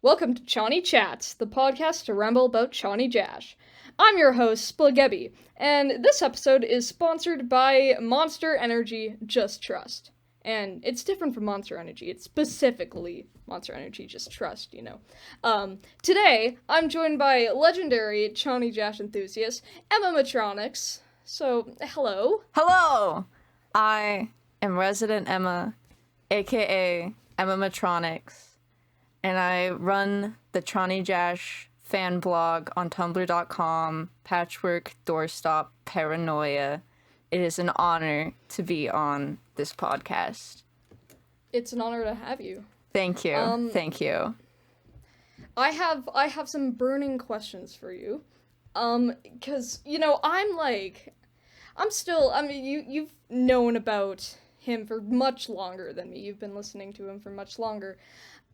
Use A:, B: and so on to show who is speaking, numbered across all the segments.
A: Welcome to Chonny Chats, the podcast to ramble about Chonny Jash. I'm your host, Splagebi, and this episode is sponsored by Monster Energy Just Trust. And it's different from Monster Energy, it's specifically Monster Energy Just Trust, Today, I'm joined by legendary Chonny Jash enthusiast, Emma Matronics. So, hello.
B: Hello! I am Resident Emma, aka Emma Matronics, and I run the Chonny Jash fan blog on tumblr.com, Patchwork Doorstop Paranoia. It is an honor to be on this podcast.
A: It's an honor to have you.
B: Thank you. Thank you.
A: I have some burning questions for you. Cause, you've known about him for much longer than me. You've been listening to him for much longer.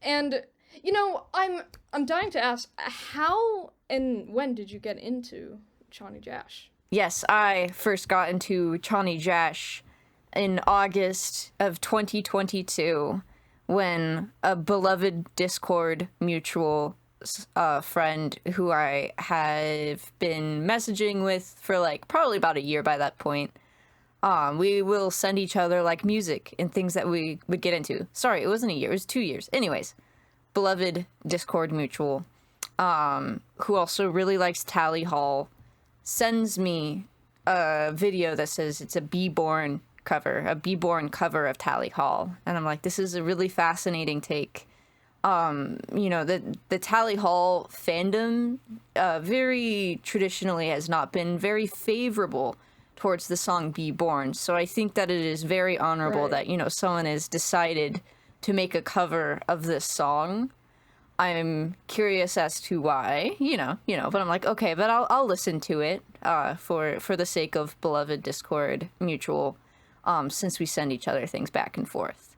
A: And, I'm dying to ask, how and when did you get into Chonny Jash?
B: Yes, I first got into Chonny Jash in August of 2022 when a beloved Discord mutual friend who I have been messaging with for probably about a year by that point, we will send each other music and things that we would get into. Sorry, it wasn't a year, it was 2 years. Anyways, beloved Discord mutual, who also really likes Tally Hall, sends me a video that says it's a B-Born cover of Tally Hall. And I'm like, this is a really fascinating take. The Tally Hall fandom very traditionally has not been very favorable towards the song Be Born. So I think that it is very honorable that, someone has decided to make a cover of this song. I'm curious as to why, but I'm like, okay, but I'll listen to it for the sake of beloved Discord mutual, since we send each other things back and forth.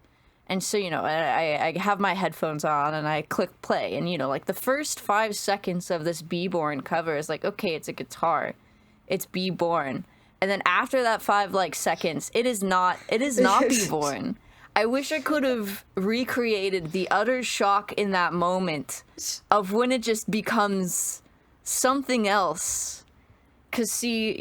B: And so, I have my headphones on and I click play, and the first 5 seconds of this Be Born cover is like, okay, it's a guitar, it's Be Born. And then after that 5 seconds, it is not Be Born. I wish I could have recreated the utter shock in that moment of when it just becomes something else. 'Cause see,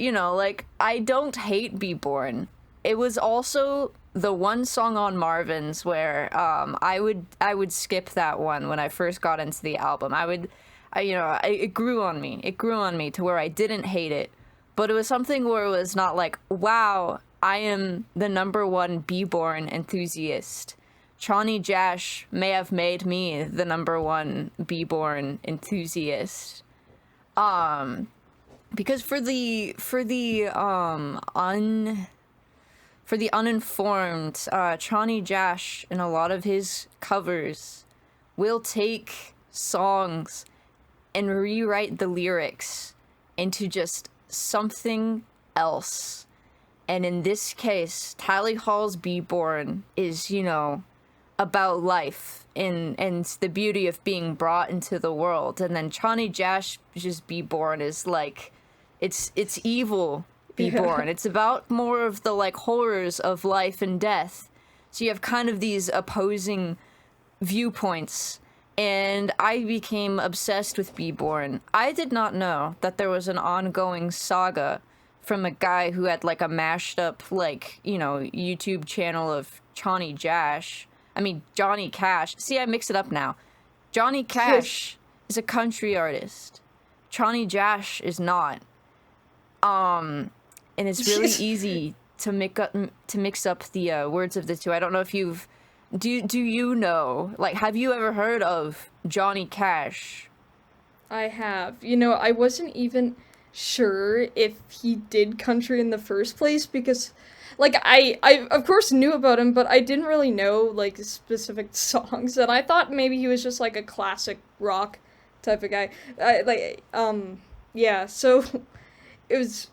B: I don't hate Be Born. It was also the one song on Marvin's where I would skip that one when I first got into the album. It grew on me. It grew on me to where I didn't hate it. But it was something where it was not like, wow, I am the number one Be-Born enthusiast. Chonny Jash may have made me the number one Be-Born enthusiast. Because for the uninformed, Chonny Jash in a lot of his covers will take songs and rewrite the lyrics into just something else. And in this case, Tally Hall's Be Born is, about life and the beauty of being brought into the world. And then Chonny Jash's Be Born is it's evil Be Born. It's about more of the horrors of life and death. So you have kind of these opposing viewpoints. And I became obsessed with Be Born. I did not know that there was an ongoing saga from a guy who had a mashed up YouTube channel of Chonny Jash. I mean Johnny Cash. See, I mix it up now. Johnny Cash is a country artist. Chonny Jash is not. And it's really easy to mix up the words of the two. I don't know if you've do you know, have you ever heard of Johnny Cash?
A: I have. I wasn't even sure if he did country in the first place because I of course knew about him, but I didn't really know specific songs, and I thought maybe he was just a classic rock type of guy. So it was,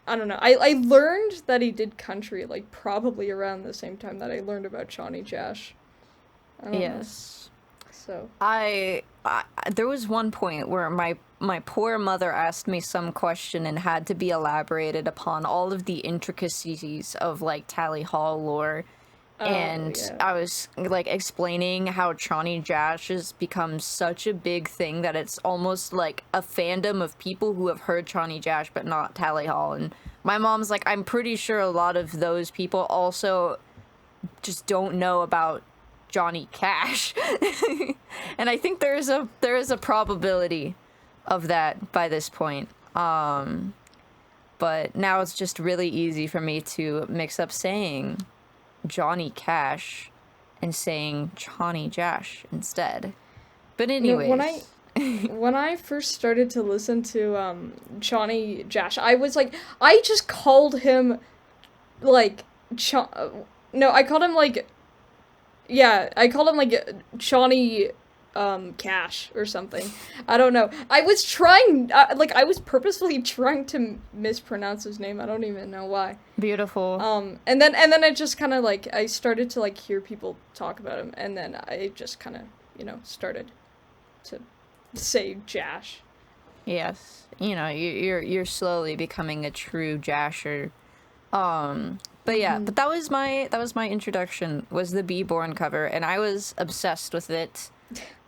A: I don't know. I learned that he did country probably around the same time that I learned about Chonny Jash.
B: Yes.
A: So
B: I there was one point where my poor mother asked me some question and had to be elaborated upon all of the intricacies of Tally Hall lore,
A: Oh,
B: And
A: yeah.
B: I was like explaining how Chonny Jash has become such a big thing that it's almost like a fandom of people who have heard Chonny Jash but not Tally Hall. And my mom's like, I'm pretty sure a lot of those people also just don't know about Johnny Cash. And I think there is a probability of that by this point. But now it's just really easy for me to mix up saying Johnny Cash and saying Chonny Jash instead. But
A: No,
B: anyways,
A: when I first started to listen to Chonny Jash, I was like, I just called him like no, I called him like, yeah, I called him like Chonny Cash or something. I don't know. I was trying, like, I was purposefully trying to mispronounce his name. I don't even know why.
B: beautiful.
A: And then I just kind of like, I started to like hear people talk about him, and then I just kind of, started to say Jash.
B: Yes, you're slowly becoming a true Jasher. But yeah, but that was my introduction, was the Be Born cover, and I was obsessed with it.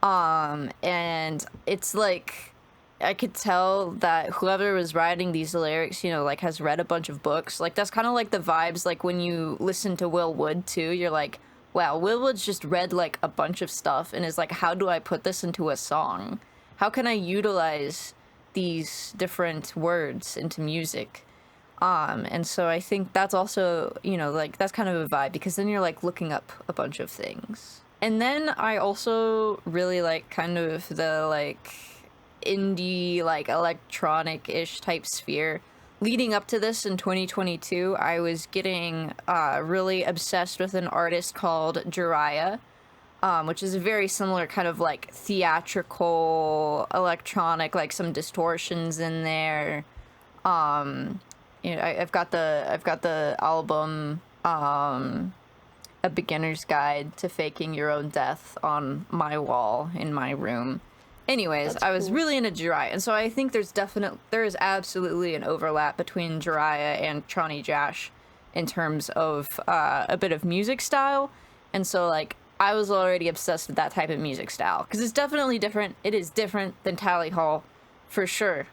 B: And it's like, I could tell that whoever was writing these lyrics, like, has read a bunch of books. Like, that's kind of like the vibes, like, when you listen to Will Wood, too. You're like, wow, Will Wood's just read, like, a bunch of stuff and is like, how do I put this into a song? How can I utilize these different words into music? And so I think that's also, like, that's kind of a vibe, because then you're, like, looking up a bunch of things. And then I also really like kind of the, like, indie, like, electronic-ish type sphere. Leading up to this in 2022, I was getting really obsessed with an artist called Jiraiya, which is a very similar kind of, like, theatrical, electronic, like, some distortions in there. I've got the album, A Beginner's Guide to Faking Your Own Death on my wall in my room. Anyways,
A: That's
B: I was
A: cool.
B: really into Jiraiya, and so I think there is absolutely an overlap between Jiraiya and Chonny Jash in terms of a bit of music style, and so, like, I was already obsessed with that type of music style, because it's definitely different. It is different than Tally Hall, for sure.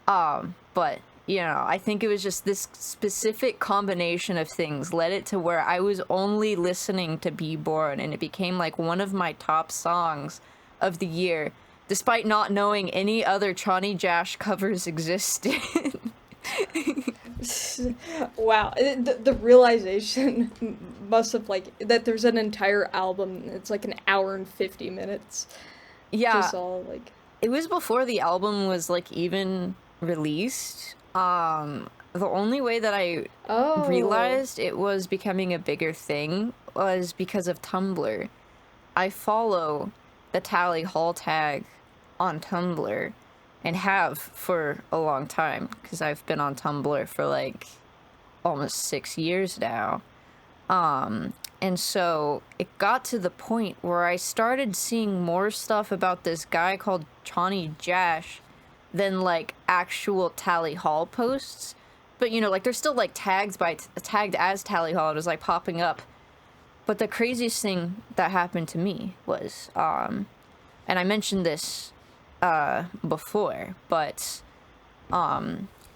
B: But, I think it was just this specific combination of things led it to where I was only listening to Be Born, and it became, like, one of my top songs of the year, despite not knowing any other Chonny Jash covers existed.
A: Wow, the realization must have, like, that there's an entire album. It's like an hour and 50 minutes.
B: Yeah,
A: Just all like,
B: it was before the album was, like, even released. The only way that I
A: oh,
B: realized it was becoming a bigger thing was because of Tumblr. I follow the Tally Hall tag on Tumblr, and have for a long time, because I've been on Tumblr for, like, almost 6 years now. And so it got to the point where I started seeing more stuff about this guy called Chonny Jash than, like, actual Tally Hall posts. But, like, they're still, like, tagged as Tally Hall. It was, like, popping up. But the craziest thing that happened to me was, and I mentioned this before, but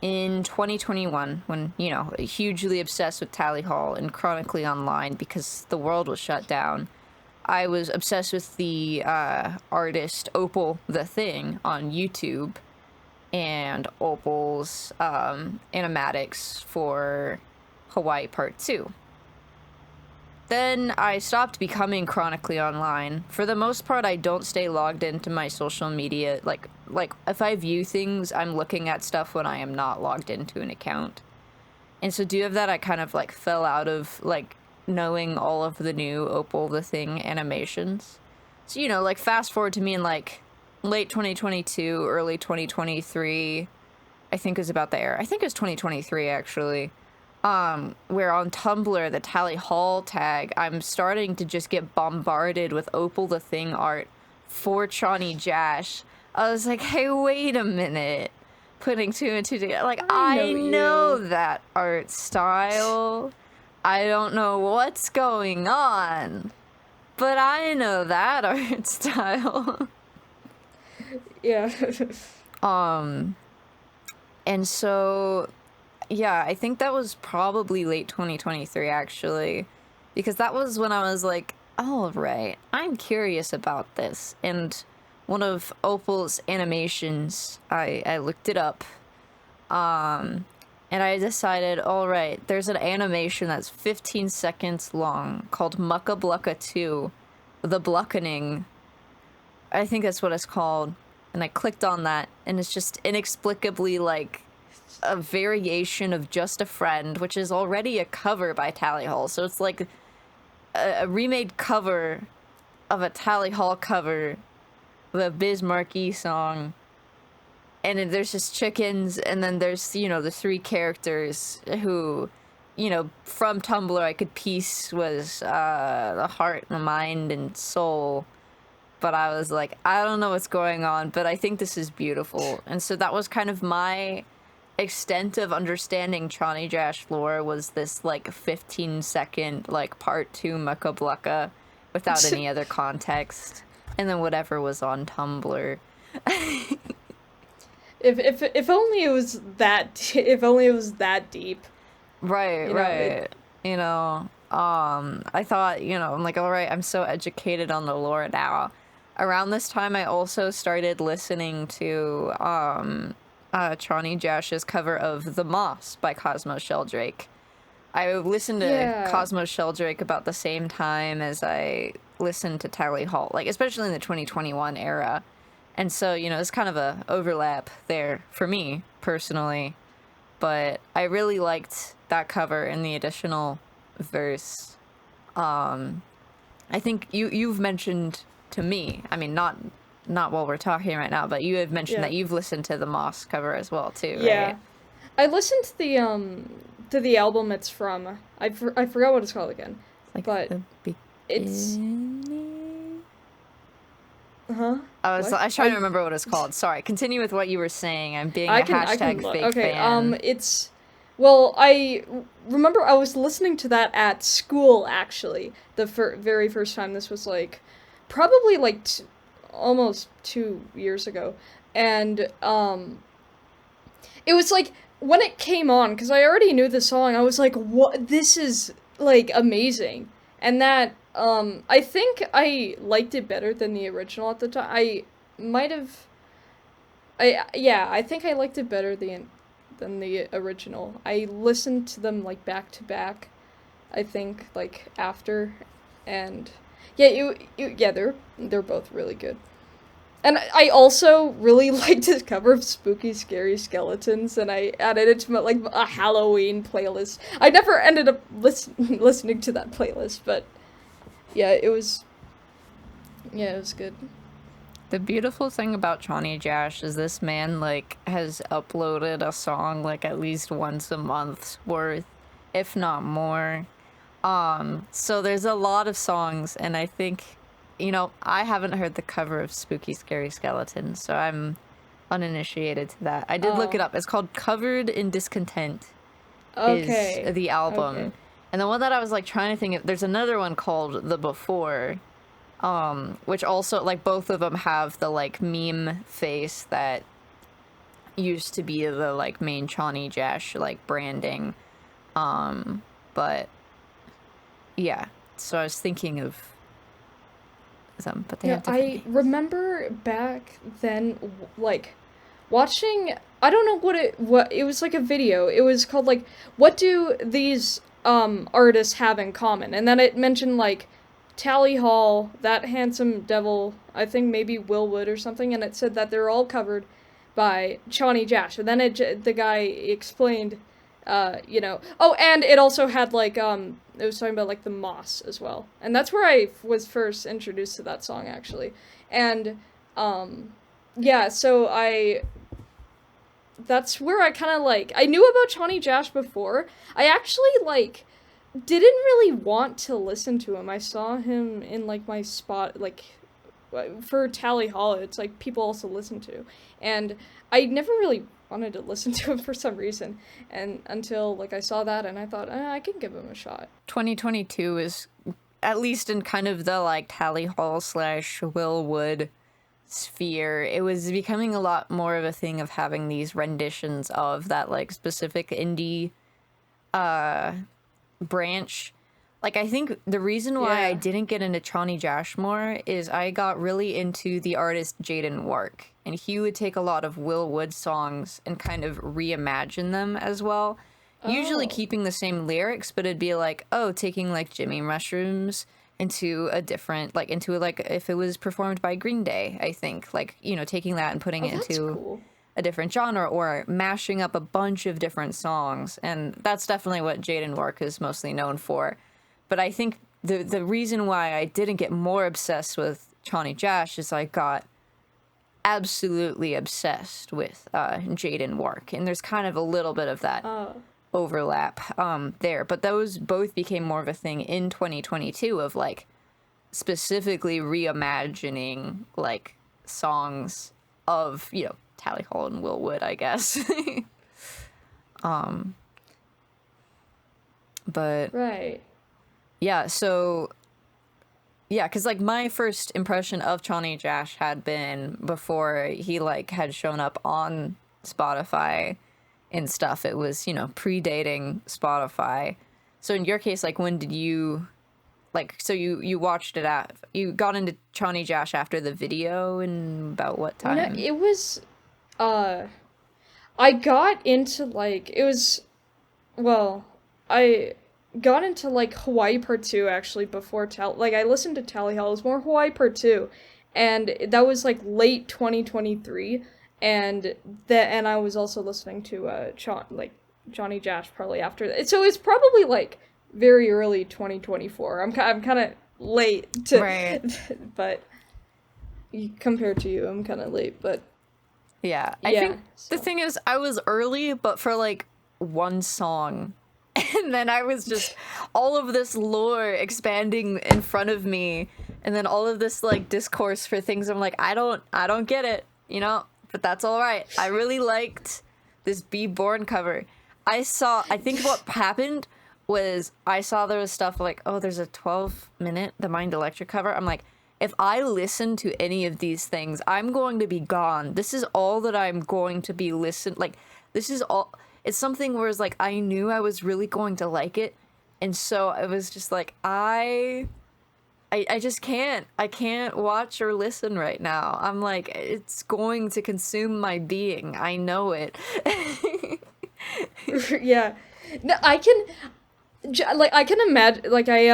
B: in 2021, when, hugely obsessed with Tally Hall and chronically online because the world was shut down, I was obsessed with the artist Opal the Thing on YouTube, and Opal's animatics for Hawaii Part 2. Then I stopped becoming chronically online. For the most part, I don't stay logged into my social media. Like if I view things, I'm looking at stuff when I am not logged into an account. And so due to that, I kind of, like, fell out of, like, knowing all of the new Opal the Thing animations. So, like, fast forward to me in, like, late 2022, early 2023, I think is about the era. I think it was 2023, actually. Where on Tumblr, the Tally Hall tag, I'm starting to just get bombarded with Opal the Thing art for Chonny Jash. I was like, hey, wait a minute. Putting two and two together. Like,
A: I know
B: I know
A: you.
B: that art style. I don't know what's going on, but I know that art style.
A: Yeah.
B: And so, yeah, I think that was probably late 2023, actually, because that was when I was like, all right, I'm curious about this. And one of Opal's animations, I looked it up, and I decided, all right, there's an animation that's 15 seconds long called Mucka Blucka 2, The Bluckening. I think that's what it's called. And I clicked on that, and it's just inexplicably like a variation of Just a Friend, which is already a cover by Tally Hall. So it's like a remade cover of a Tally Hall cover of a Biz Markie song. And then there's just chickens, and then there's, you know, the three characters who, you know, from Tumblr I could piece was the heart, the mind, and soul. But I was like, I don't know what's going on, but I think this is beautiful. And so that was kind of my extent of understanding Chonny Jash lore, was this like 15-second like part 2 Mucka Blucka without any other context, and then whatever was on Tumblr.
A: If only it was that if only it was that deep.
B: Right,
A: You know,
B: right. You know, I thought, you know, I'm like, all right, I'm so educated on the lore now. Around this time, I also started listening to Chonny Jash's cover of The Moss by Cosmo Sheldrake. I listened to
A: Yeah.
B: Cosmo Sheldrake about the same time as I listened to Tally Hall, like especially in the 2021 era. And so, you know, it's kind of a overlap there for me personally. But I really liked that cover and the additional verse. I think you've mentioned to me, I mean, not while we're talking right now, but you have mentioned that you've listened to the Moss cover as well too, right?
A: Yeah. I listened to the album it's from. I forgot what it's called again.
B: Like
A: but
B: the
A: it's
B: beginning.
A: uh-huh.
B: I was trying to remember what it's called. Sorry, continue with what you were saying. I'm being
A: I
B: a
A: can
B: hashtag
A: look.
B: fake
A: Okay,
B: fan.
A: it's well, I remember I was listening to that at school actually. The very first time. This was like probably like almost 2 years ago. And it was like when it came on, because I already knew the song, I was like, what, this is like amazing. And that I think I liked it better than the original at the time. I might have I think I liked it better than the original. I listened to them like back to back, I think, like after, and yeah, they're both really good. And I also really liked his cover of Spooky Scary Skeletons, and I added it to my, like, a Halloween playlist. I never ended up listening to that playlist, but yeah, it was good.
B: The beautiful thing about Chonny Jash is this man, like, has uploaded a song, like, at least once a month's worth, if not more. So there's a lot of songs, and I think, you know, I haven't heard the cover of Spooky Scary Skeletons, so I'm uninitiated to that. I did look it up. It's called Covered in Discontent
A: Okay.
B: is the album.
A: Okay.
B: And the one that I was, like, trying to think of, there's another one called The Before, which also, like, both of them have the, like, meme face that used to be the, like, main Chonny Jash, like, branding. But yeah, so I was thinking of them, but they have different
A: I
B: names.
A: remember back then, like, watching. I don't know what it was, like a video. It was called like, what do these artists have in common? And then it mentioned like Tally Hall, That Handsome Devil, I think maybe Willwood or something, and it said that they're all covered by Chonny Jash. And then the guy explained, you know, oh, and it also had like it was talking about like the moss as well, and that's where I was first introduced to that song actually, and yeah, so that's where I kind of like, I knew about Chonny Jash before. I actually like didn't really want to listen to him. I saw him in like my spot, like for Tally Hall. It's like people also listen to, and I never really wanted to listen to him for some reason, and until like I saw that and I thought I can give him a shot.
B: 2022 is, at least in kind of the like Tally Hall / Will Wood sphere, it was becoming a lot more of a thing of having these renditions of that like specific indie branch. Like, I think the reason why I didn't get into Chonny Jash more is I got really into the artist Jaden Wark, and he would take a lot of Will Wood songs and kind of reimagine them as well. Usually keeping the same lyrics, but it'd be like, oh, taking like Jimmy Mushrooms into a different, like into like if it was performed by Green Day, I think, like, you know, taking that and putting it into a different genre, or mashing up a bunch of different songs. And that's definitely what Jaden Wark is mostly known for. But I think the reason why I didn't get more obsessed with Chonny Jash is I got absolutely obsessed with Jaden Wark, and there's kind of a little bit of that overlap there. But those both became more of a thing in 2022 of like specifically reimagining like songs of, you know, Tally Hall and Will Wood, I guess. But
A: right.
B: Yeah, so, yeah, because, like, my first impression of Chonny Jash had been before he, like, had shown up on Spotify and stuff. It was, you know, predating Spotify. So in your case, like, when did you, like, so you watched it at, you got into Chonny Jash after the video, and about what time?
A: No, it was, I got into, like, it was, well, I got into like Hawaii Part 2 actually before I listened to Tally Hall. It was more Hawaii Part 2, and that was like late 2023, and I was also listening to Chonny Jash probably after that. So it's probably like very early 2024. I'm kind of late to,
B: right.
A: But compared to you, I'm kind of late, but
B: yeah, I think the thing is I was early, but for like one song. And then I was just all of this lore expanding in front of me, and then all of this like discourse for things I'm like, I don't get it, you know, but that's all right. I really liked this Be Born cover. I think what happened was I saw there was stuff like, oh, there's a 12-minute The Mind Electric cover. I'm like, if I listen to any of these things, I'm going to be gone. This is all that I'm going to be this is all. It's something where it's like I knew I was really going to like it, and so I was just like, I just can't. I can't watch or listen right now. I'm like, it's going to consume my being. I know it.
A: Yeah, no, I can imagine, like, I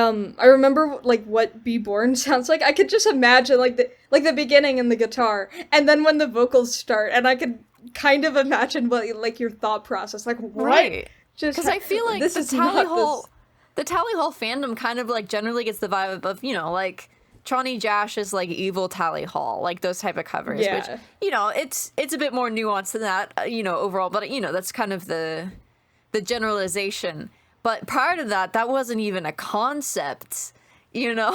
A: remember like what Be Born sounds like. I could just imagine like the beginning and the guitar, and then when the vocals start, and I could kind of imagine what like your thought process, like, what?
B: Right.
A: Just
B: because I feel like
A: this
B: the
A: is
B: Tally
A: not
B: Hall, the Tally Hall fandom kind of like generally gets the vibe of, you know, like Chonny Jash is like evil Tally Hall, like those type of covers, which, you know, it's a bit more nuanced than that, you know, overall, but you know, that's kind of the generalization. But prior to that, that wasn't even a concept, you know.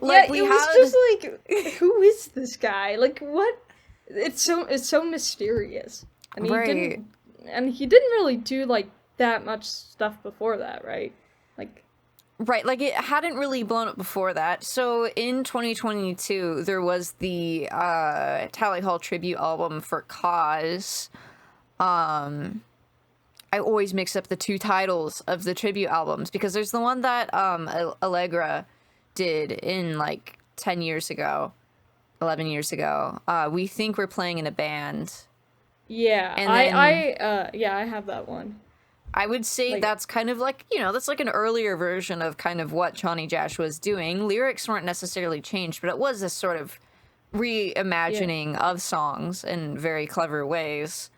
A: Like, yeah, it was just like, who is this guy? Like, what? It's so mysterious, and he didn't really do like that much stuff before that, right?
B: Right, like it hadn't really blown up before that. So in 2022, there was the Tally Hall tribute album for Cause. I always mix up the two titles of the tribute albums because there's the one that Allegra did in like 10 years ago. 11 years ago. We Think We're Playing in a Band.
A: Yeah, and then, I have that one.
B: I would say like, that's kind of like, you know, that's like an earlier version of kind of what Chonny Jash was doing. Lyrics weren't necessarily changed, but it was this sort of reimagining of songs in very clever ways.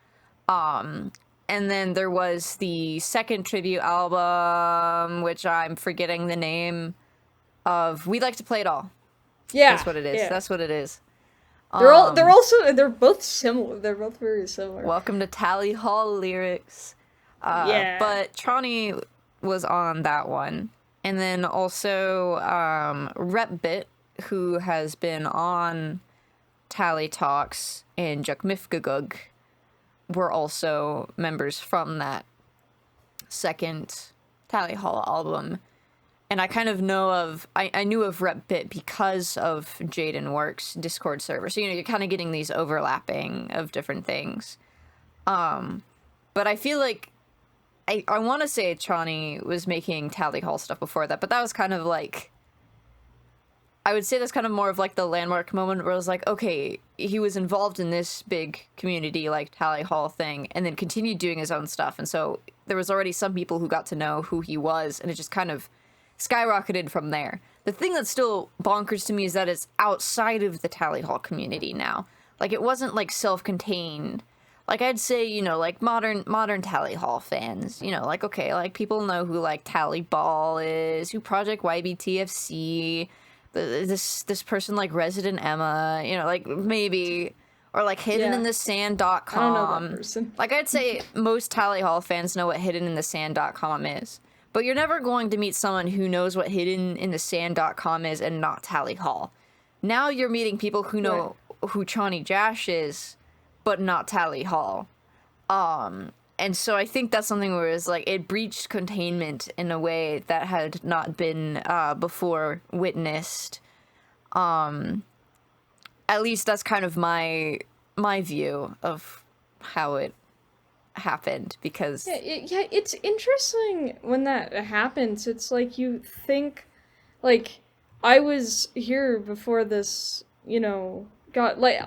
B: And then there was the second tribute album, which I'm forgetting the name of. We'd Like to Play It All.
A: Yeah,
B: that's what it is. Yeah. That's what it is.
A: They're both similar. They're both very similar.
B: Welcome to Tally Hall lyrics. But Chonny was on that one, and then also Repbit, who has been on Tally Talks and Jukmifgagug. were also members from that second Tally Hall album. And I kind of know of, I knew of Rep Bit because of Jaden Works Discord server. So, you're kind of getting these overlapping of different things. But I feel like, I want to say Chonny was making Tally Hall stuff before that, but that was kind of like, I would say that's kind of more of like the landmark moment where I was like, okay, he was involved in this big community like Tally Hall thing and then continued doing his own stuff. And so there was already some people who got to know who he was, and it just kind of skyrocketed from there. The thing that's still bonkers to me is that it's outside of the Tally Hall community now. Like, it wasn't like self-contained. Like, I'd say, like modern Tally Hall fans, like, okay, like people know who like Tally Ball is, who Project YBTFC, this person like Resident Emma, like maybe, or like hiddeninthesand.com.
A: I don't know that person.
B: Like, I'd say most Tally Hall fans know what hiddeninthesand.com is. But you're never going to meet someone who knows what hiddeninthesand.com is and not Tally Hall. Now you're meeting people who know who Chonny Jash is, but not Tally Hall. And so I think that's something where it's like, it breached containment in a way that had not been before witnessed. At least that's kind of my view of how it happened, because
A: it's interesting when that happens. It's like, you think, like, I was here before this, got, like,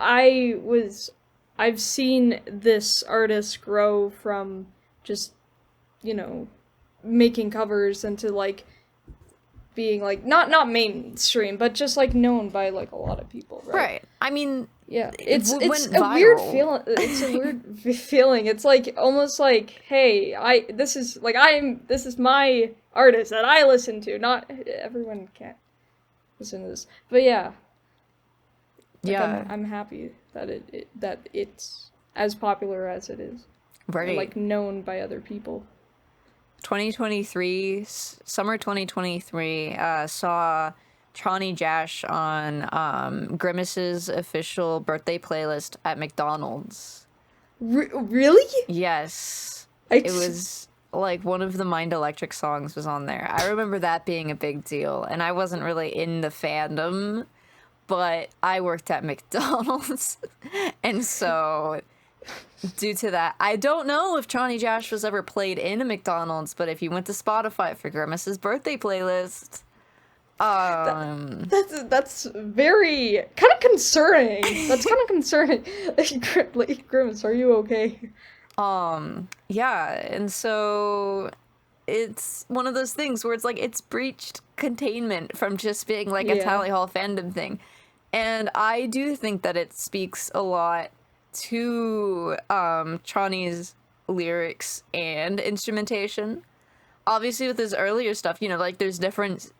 A: I've seen this artist grow from just, making covers into, like, being, like, not mainstream, but just, like, known by, like, a lot of people, right?
B: I mean,
A: yeah, it's a
B: viral.
A: weird feeling. It's a weird feeling. It's like, almost like, hey, this is my artist that I listen to. Not everyone can't listen to this, but yeah. Like,
B: yeah,
A: I'm happy that that it's as popular as it is,
B: right?
A: And, like, known by other people.
B: 2023, summer 2023, saw Chonny Jash on Grimace's official birthday playlist at McDonald's.
A: Really?
B: Yes. It was like one of the Mind Electric songs was on there. I remember that being a big deal, and I wasn't really in the fandom, but I worked at McDonald's, and so due to that, I don't know if Chonny Jash was ever played in a McDonald's, but if you went to Spotify for Grimace's birthday playlist,
A: that's very kind of concerning. That's kind of concerning. Like, Grimace, are you okay?
B: Yeah, and so it's one of those things where it's like, it's breached containment from just being like a Tally Hall fandom thing. And I do think that it speaks a lot to Chonny's lyrics and instrumentation. Obviously with his earlier stuff, like there's different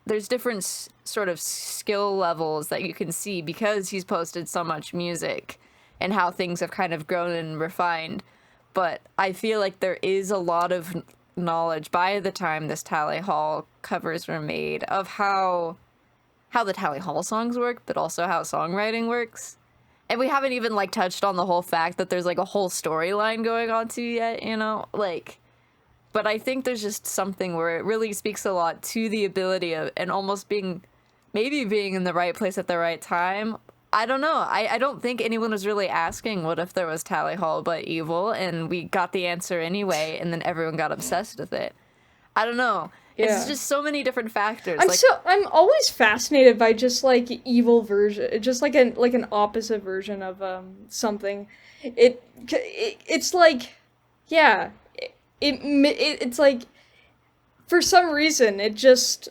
B: sort of skill levels that you can see because he's posted so much music and how things have kind of grown and refined. But I feel like there is a lot of knowledge by the time this Tally Hall covers were made of how the Tally Hall songs work, but also how songwriting works. And we haven't even like touched on the whole fact that there's like a whole storyline going on too yet, like. But I think there's just something where it really speaks a lot to the ability of, and almost maybe being in the right place at the right time. I don't know. I don't think anyone was really asking what if there was Tally Hall but evil, and we got the answer anyway, and then everyone got obsessed with it. I don't know. Yeah. It's just so many different factors.
A: I'm always fascinated by just like evil version, just like an opposite version of something. It's like, yeah. It's like, for some reason, it just,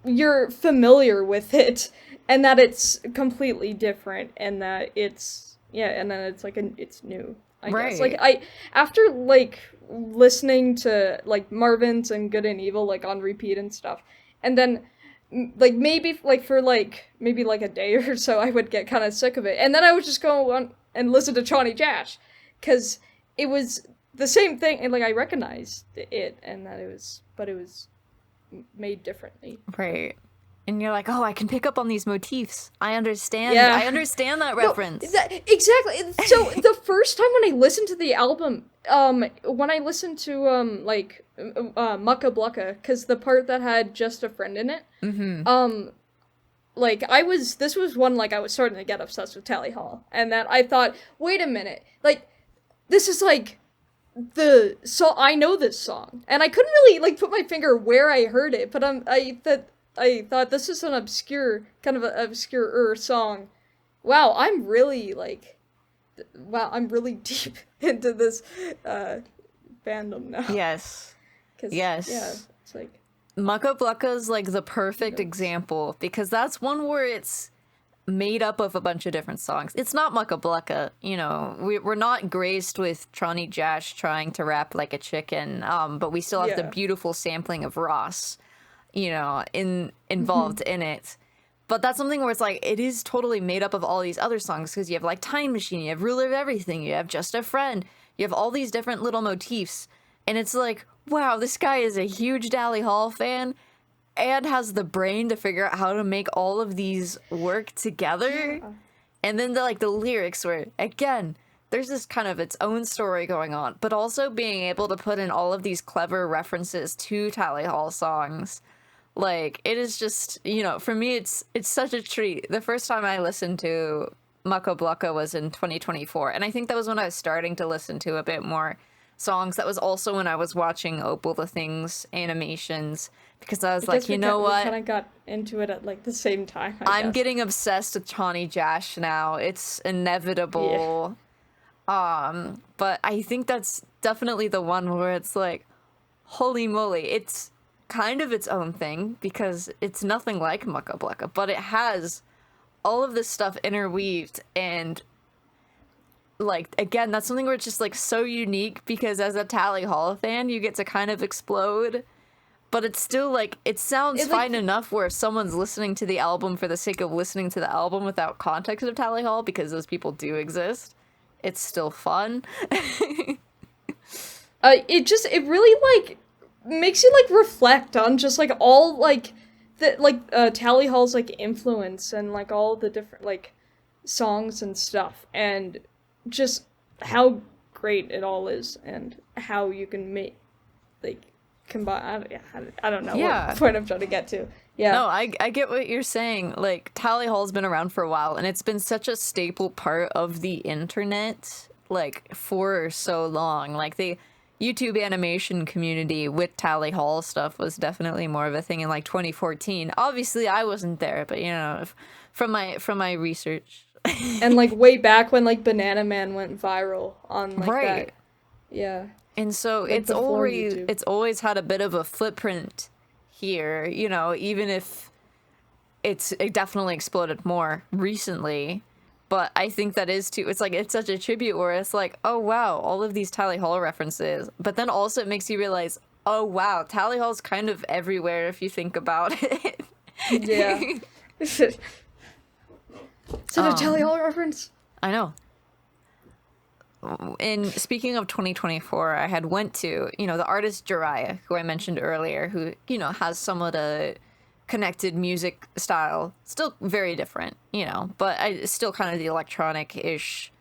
A: you're familiar with it, and that it's completely different, and that it's, and then it's like, it's new, I guess. Like, after, like, listening to, like, Marvin's and Good and Evil, like, on repeat and stuff, and then, like, maybe, like, for, like, maybe, like, a day or so, I would get kind of sick of it, and then I would just go on and listen to Chonny Jash, because it was the same thing, and like I recognized it, and that it was made differently.
B: Right. And you're like, oh, I can pick up on these motifs. I understand.
A: Yeah.
B: I understand that reference.
A: Exactly. So the first time when I listened to the album, when I listened to Mucka Blucka, because the part that had Just a Friend in it, like this was one like I was starting to get obsessed with Tally Hall, and that I thought, wait a minute, like this is like so I know this song, and I couldn't really like put my finger where I heard it, but I thought this is an obscure, kind of an obscure song. Wow, I'm really deep into this fandom now.
B: Yes. Yes.
A: Yeah, it's like
B: Mucka Blucka is like the perfect example, because that's one where it's made up of a bunch of different songs. It's not Mucka Blucka, you know, we're not graced with Chonny Jash trying to rap like a chicken, but we still have the beautiful sampling of Ross, you know, involved in it. But that's something where it's like, it is totally made up of all these other songs, because you have like Time Machine, you have Ruler of Everything, you have Just a Friend, you have all these different little motifs, and it's like, wow, this guy is a huge Tally Hall fan and has the brain to figure out how to make all of these work together. Yeah. And then the lyrics where, again, there's this kind of its own story going on, but also being able to put in all of these clever references to Tally Hall songs. Like, it is just, you know, for me, it's such a treat. The first time I listened to Mucka Blucka was in 2024, and I think that was when I was starting to listen to a bit more songs. That was also when I was watching Opal the Things animations, because I was like, you know what?
A: We kind of got into it at like the same time.
B: I'm getting obsessed with Chonny Jash now. It's inevitable. Yeah. But I think that's definitely the one where it's like, holy moly, it's kind of its own thing, because it's nothing like Mucka Blucka, but it has all of this stuff interweaved, and like, again, that's something where it's just like so unique, because as a Tally Hall fan, you get to kind of explode, but it's still like, it sounds fine enough where if someone's listening to the album for the sake of listening to the album without context of Tally Hall, because those people do exist, it's still fun.
A: It really like makes you like reflect on just like all like the Tally Hall's like influence, and like all the different like songs and stuff, and just how great it all is, and how you can make like combine. I don't know what point I'm trying to get to. Yeah.
B: No, I get what you're saying. Like, Tally Hall's been around for a while, and it's been such a staple part of the internet, like, for so long. Like, the YouTube animation community with Tally Hall stuff was definitely more of a thing in like 2014. Obviously, I wasn't there, but you know, from my research.
A: And like way back when like Banana Man went viral on like that. Yeah.
B: And so like it's always had a bit of a footprint here, you know, even if it definitely exploded more recently. But I think that is too, it's like, it's such a tribute where it's like, oh wow, all of these Tally Hall references. But then also it makes you realize, oh wow, Tally Hall's kind of everywhere if you think about it.
A: Yeah. Is it a Tally Hall reference?
B: I know. And speaking of 2024, I had went to, you know, the artist Jiraiya, who I mentioned earlier, who, you know, has somewhat a connected music style, still very different, you know, but still kind of the electronic-ish.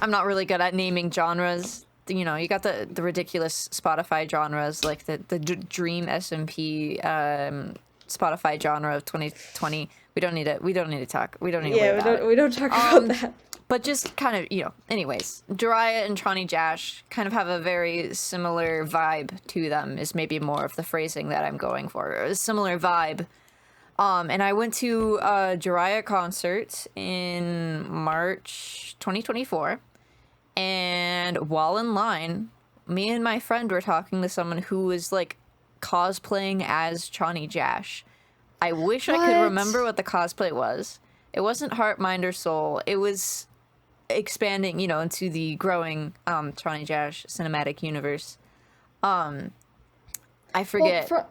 B: I'm not really good at naming genres. You know, you got the ridiculous Spotify genres, like the Dream SMP Spotify genre of 2020. We don't need to talk. We don't need to worry about it.
A: We don't talk about that.
B: But just kind of, you know, anyways, Jiraiya and Chonny Jash kind of have a very similar vibe to them, is maybe more of the phrasing that I'm going for. A similar vibe. And I went to a Jiraiya concert in March 2024. And while in line, me and my friend were talking to someone who was, like, cosplaying as Chonny Jash. I wish I could remember what the cosplay was. It wasn't Heart, Mind, or Soul. It was expanding, you know, into the growing Chonny Jash cinematic universe. I forget.
A: Well,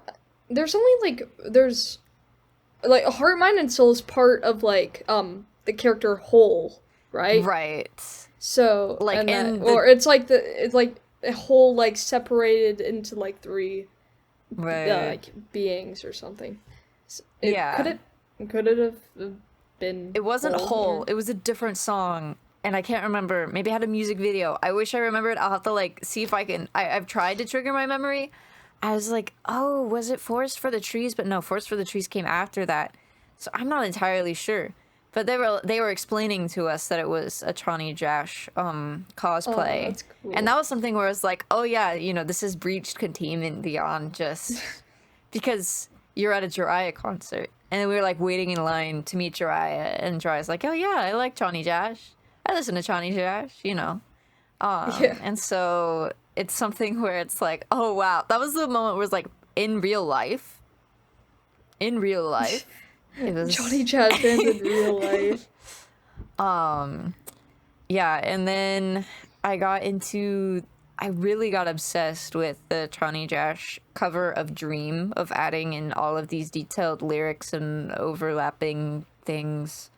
A: there's Heart, Mind, and Soul is part of like the character whole, right?
B: Right.
A: So like, it's like a whole like separated into like three like beings or something.
B: Yeah.
A: Could it have been
B: It wasn't
A: Whole?
B: Whole. It was a different song. And I can't remember. Maybe it had a music video. I wish I remembered. I'll have to like see if I can. I've tried to trigger my memory. I was like, oh, was it Forest for the Trees? But no, Forest for the Trees came after that. So I'm not entirely sure. But they were explaining to us that it was a Chonny Jash
A: Oh,
B: cosplay.
A: that's cool.
B: And that was something where it's like, oh yeah, this is breached containment beyond just because you're at a Jiraiya concert. And then we were like waiting in line to meet Jiraiya, and Jiraiya's like, oh yeah, I like Chonny Jash. I listen to Chonny Jash.
A: Yeah.
B: And so it's something where it's like, oh wow, that was the moment where it's like in real life, it was
A: Chonny Chat fans in real life.
B: yeah. And then I really got obsessed with the Chonny Jash cover of Dream, of adding in all of these detailed lyrics and overlapping things.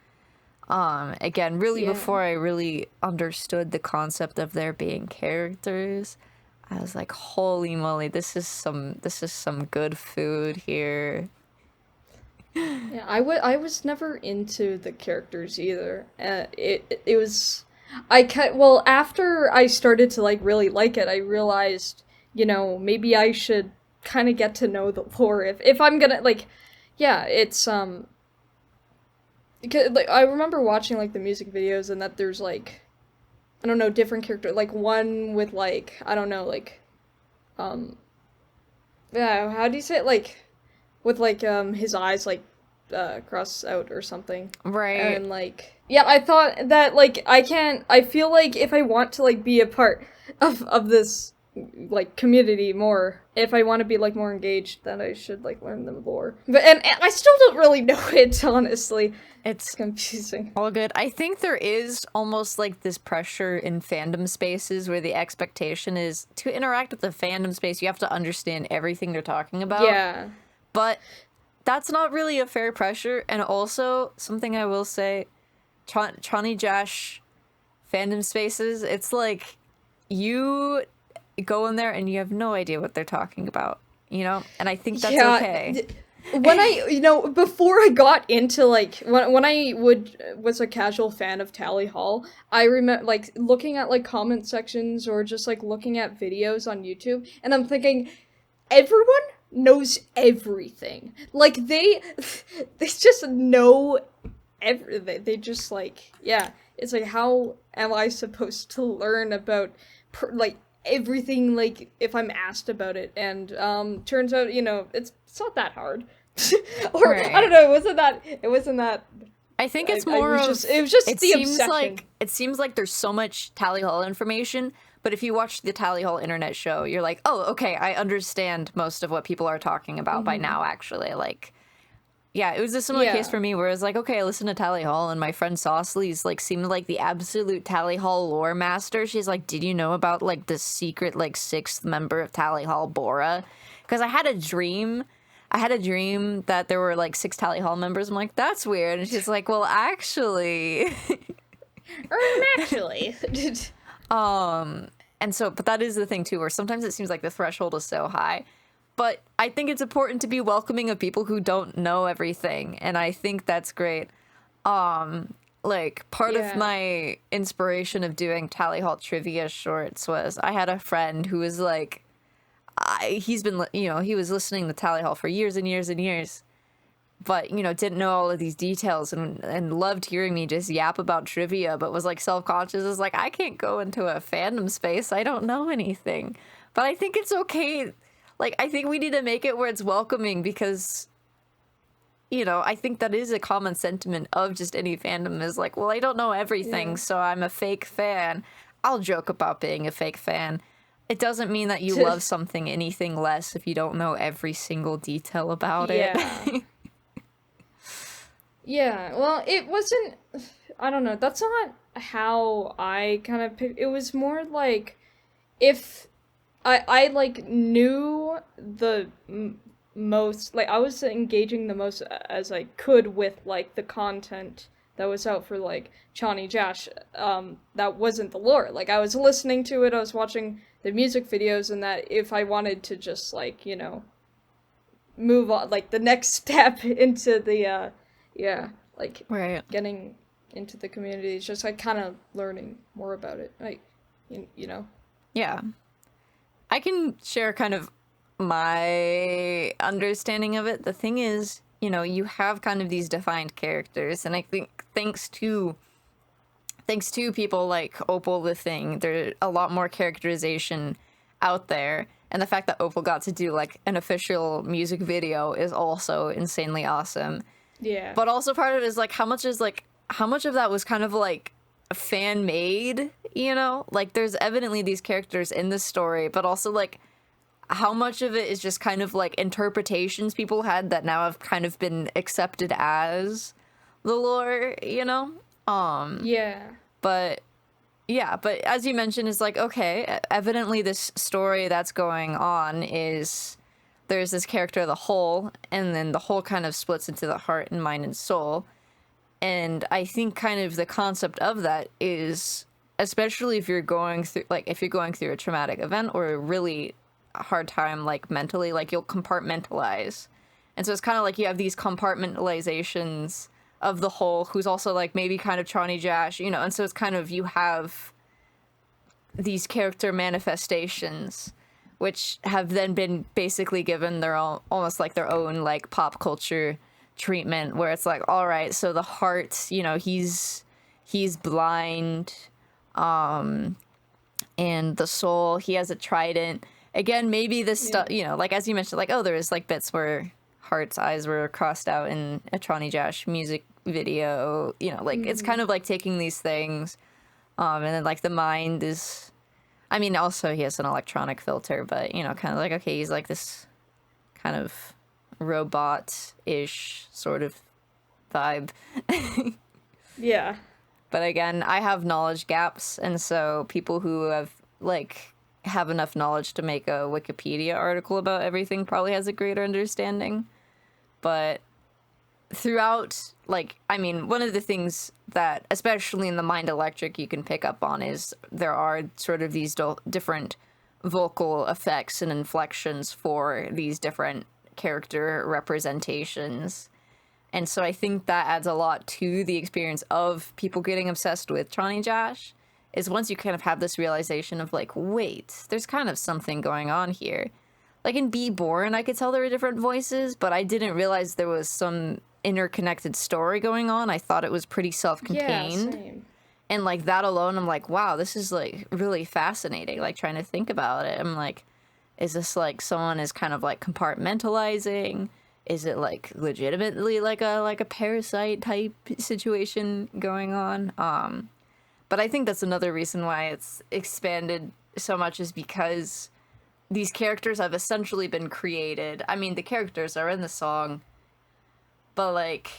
B: Again, really
A: Yeah.
B: before I really understood the concept of there being characters, I was like, holy moly, this is some good food here.
A: Yeah, I was never into the characters either. It was well, after I started to like really like it, I realized, maybe I should kind of get to know the lore if I'm gonna like, yeah, it's because like I remember watching like the music videos and that there's like, I don't know, different character, like one with like, I don't know, like um yeah, how do you say it, like with like his eyes like cross out or something.
B: Right.
A: And like, yeah, I thought that like I feel like if I want to like be a part of this like community more, if I want to be like more engaged, then I should like learn the lore. But and I still don't really know it, honestly. It's
B: It's
A: confusing.
B: all good. I think there is almost like this pressure in fandom spaces where the expectation is to interact with the fandom space, you have to understand everything they're talking about.
A: Yeah.
B: But that's not really a fair pressure. And also, something I will say, Chonny Jash fandom spaces, it's like you go in there and you have no idea what they're talking about, And I think that's okay.
A: When before I got into like when I was a casual fan of Tally Hall, I remember like looking at like comment sections or just like looking at videos on YouTube, and I'm thinking, everyone knows everything. Like they just know everything. They just like, yeah. It's like, how am I supposed to learn about like everything, like if I'm asked about it? And turns out, it's not that hard. Or I don't
B: Right.
A: know, it wasn't that
B: I think it's
A: I
B: more
A: was
B: of
A: just it was just
B: it
A: the
B: seems
A: obsession.
B: like it seems like there's so much Tally Hall information, but if you watch the Tally Hall internet show, you're like, "Oh, okay, I understand most of what people are talking about by now actually." Like, yeah, it was a similar case
A: Yeah.
B: for me where it's like, "Okay, I listen to Tally Hall and my friend Saucely's like seemed like the absolute Tally Hall lore master." She's like, "Did you know about like the secret like sixth member of Tally Hall, Bora?" Because I had a dream that there were like six Tally Hall members. I'm like, that's weird. And she's like, well, actually.
A: Actually.
B: And so, but that is the thing too, where sometimes it seems like the threshold is so high. But I think it's important to be welcoming of people who don't know everything. And I think that's great. Like, part of
A: Yeah.
B: my inspiration of doing Tally Hall trivia shorts was I had a friend who was like, he's been, he was listening to Tally Hall for years and years and years, but, didn't know all of these details and loved hearing me just yap about trivia, but was like self-conscious. Is like, I can't go into a fandom space. I don't know anything. But I think it's okay. Like, I think we need to make it where it's welcoming because, I think that is a common sentiment of just any fandom is like, well, I don't know everything,
A: Yeah.
B: so I'm a fake fan. I'll joke about being a fake fan. It doesn't mean that you love something anything less if you don't know every single detail about it.
A: Yeah. Yeah, well, it wasn't. I don't know. That's not how I kind of. It was more like if I like knew the most. Like I was engaging the most as I could with like the content that was out for like Chonny Jash. That wasn't the lore. Like I was listening to it. I was watching the music videos, and that if I wanted to just like move on, like the next step into the like
B: Right.
A: getting into the community. It's just like kind of learning more about it, like you know.
B: Yeah. I can share kind of my understanding of it. The thing is, you have kind of these defined characters, and I think thanks to people like Opal the Thing, there's a lot more characterization out there. And the fact that Opal got to do like an official music video is also insanely awesome.
A: Yeah.
B: But also part of it is like how much of that was kind of like fan made, Like there's evidently these characters in this story, but also like how much of it is just kind of like interpretations people had that now have kind of been accepted as the lore,
A: Yeah.
B: But yeah, but as you mentioned, it's like, okay, evidently this story that's going on is there's this character, the whole, and then the whole kind of splits into the heart and mind and soul. And I think kind of the concept of that is, especially if you're going through a traumatic event or a really hard time, like mentally, like you'll compartmentalize. And so it's kind of like you have these compartmentalizations of the whole, who's also like maybe kind of Chonny Jash, and so it's kind of, you have these character manifestations which have then been basically given their own, almost like their own like pop culture treatment, where it's like, all right, so the heart, he's blind, and the soul, he has a trident. Again, maybe this stuff, like as you mentioned, like, oh, there's like bits where Heart's eyes were crossed out in a Chonny Jash music video, like it's kind of like taking these things, and then like the mind is, I mean, also he has an electronic filter, but kind of like, okay, he's like this kind of robot-ish sort of vibe.
A: Yeah.
B: But again, I have knowledge gaps, and so people who have enough knowledge to make a Wikipedia article about everything probably has a greater understanding. But throughout, one of the things that, especially in the Mind Electric, you can pick up on is there are sort of these different vocal effects and inflections for these different character representations. And so I think that adds a lot to the experience of people getting obsessed with Chonny Jash, is once you kind of have this realization of like, wait, there's kind of something going on here. Like in Be Born, I could tell there were different voices, but I didn't realize there was some interconnected story going on. I thought it was pretty self-contained.
A: Yeah, same.
B: And like that alone, I'm like, wow, this is like really fascinating. Like trying to think about it, I'm like, is this like someone is kind of like compartmentalizing? Is it like legitimately like a parasite type situation going on? But I think that's another reason why it's expanded so much, is because these characters have essentially been created. I mean, the characters are in the song, but like,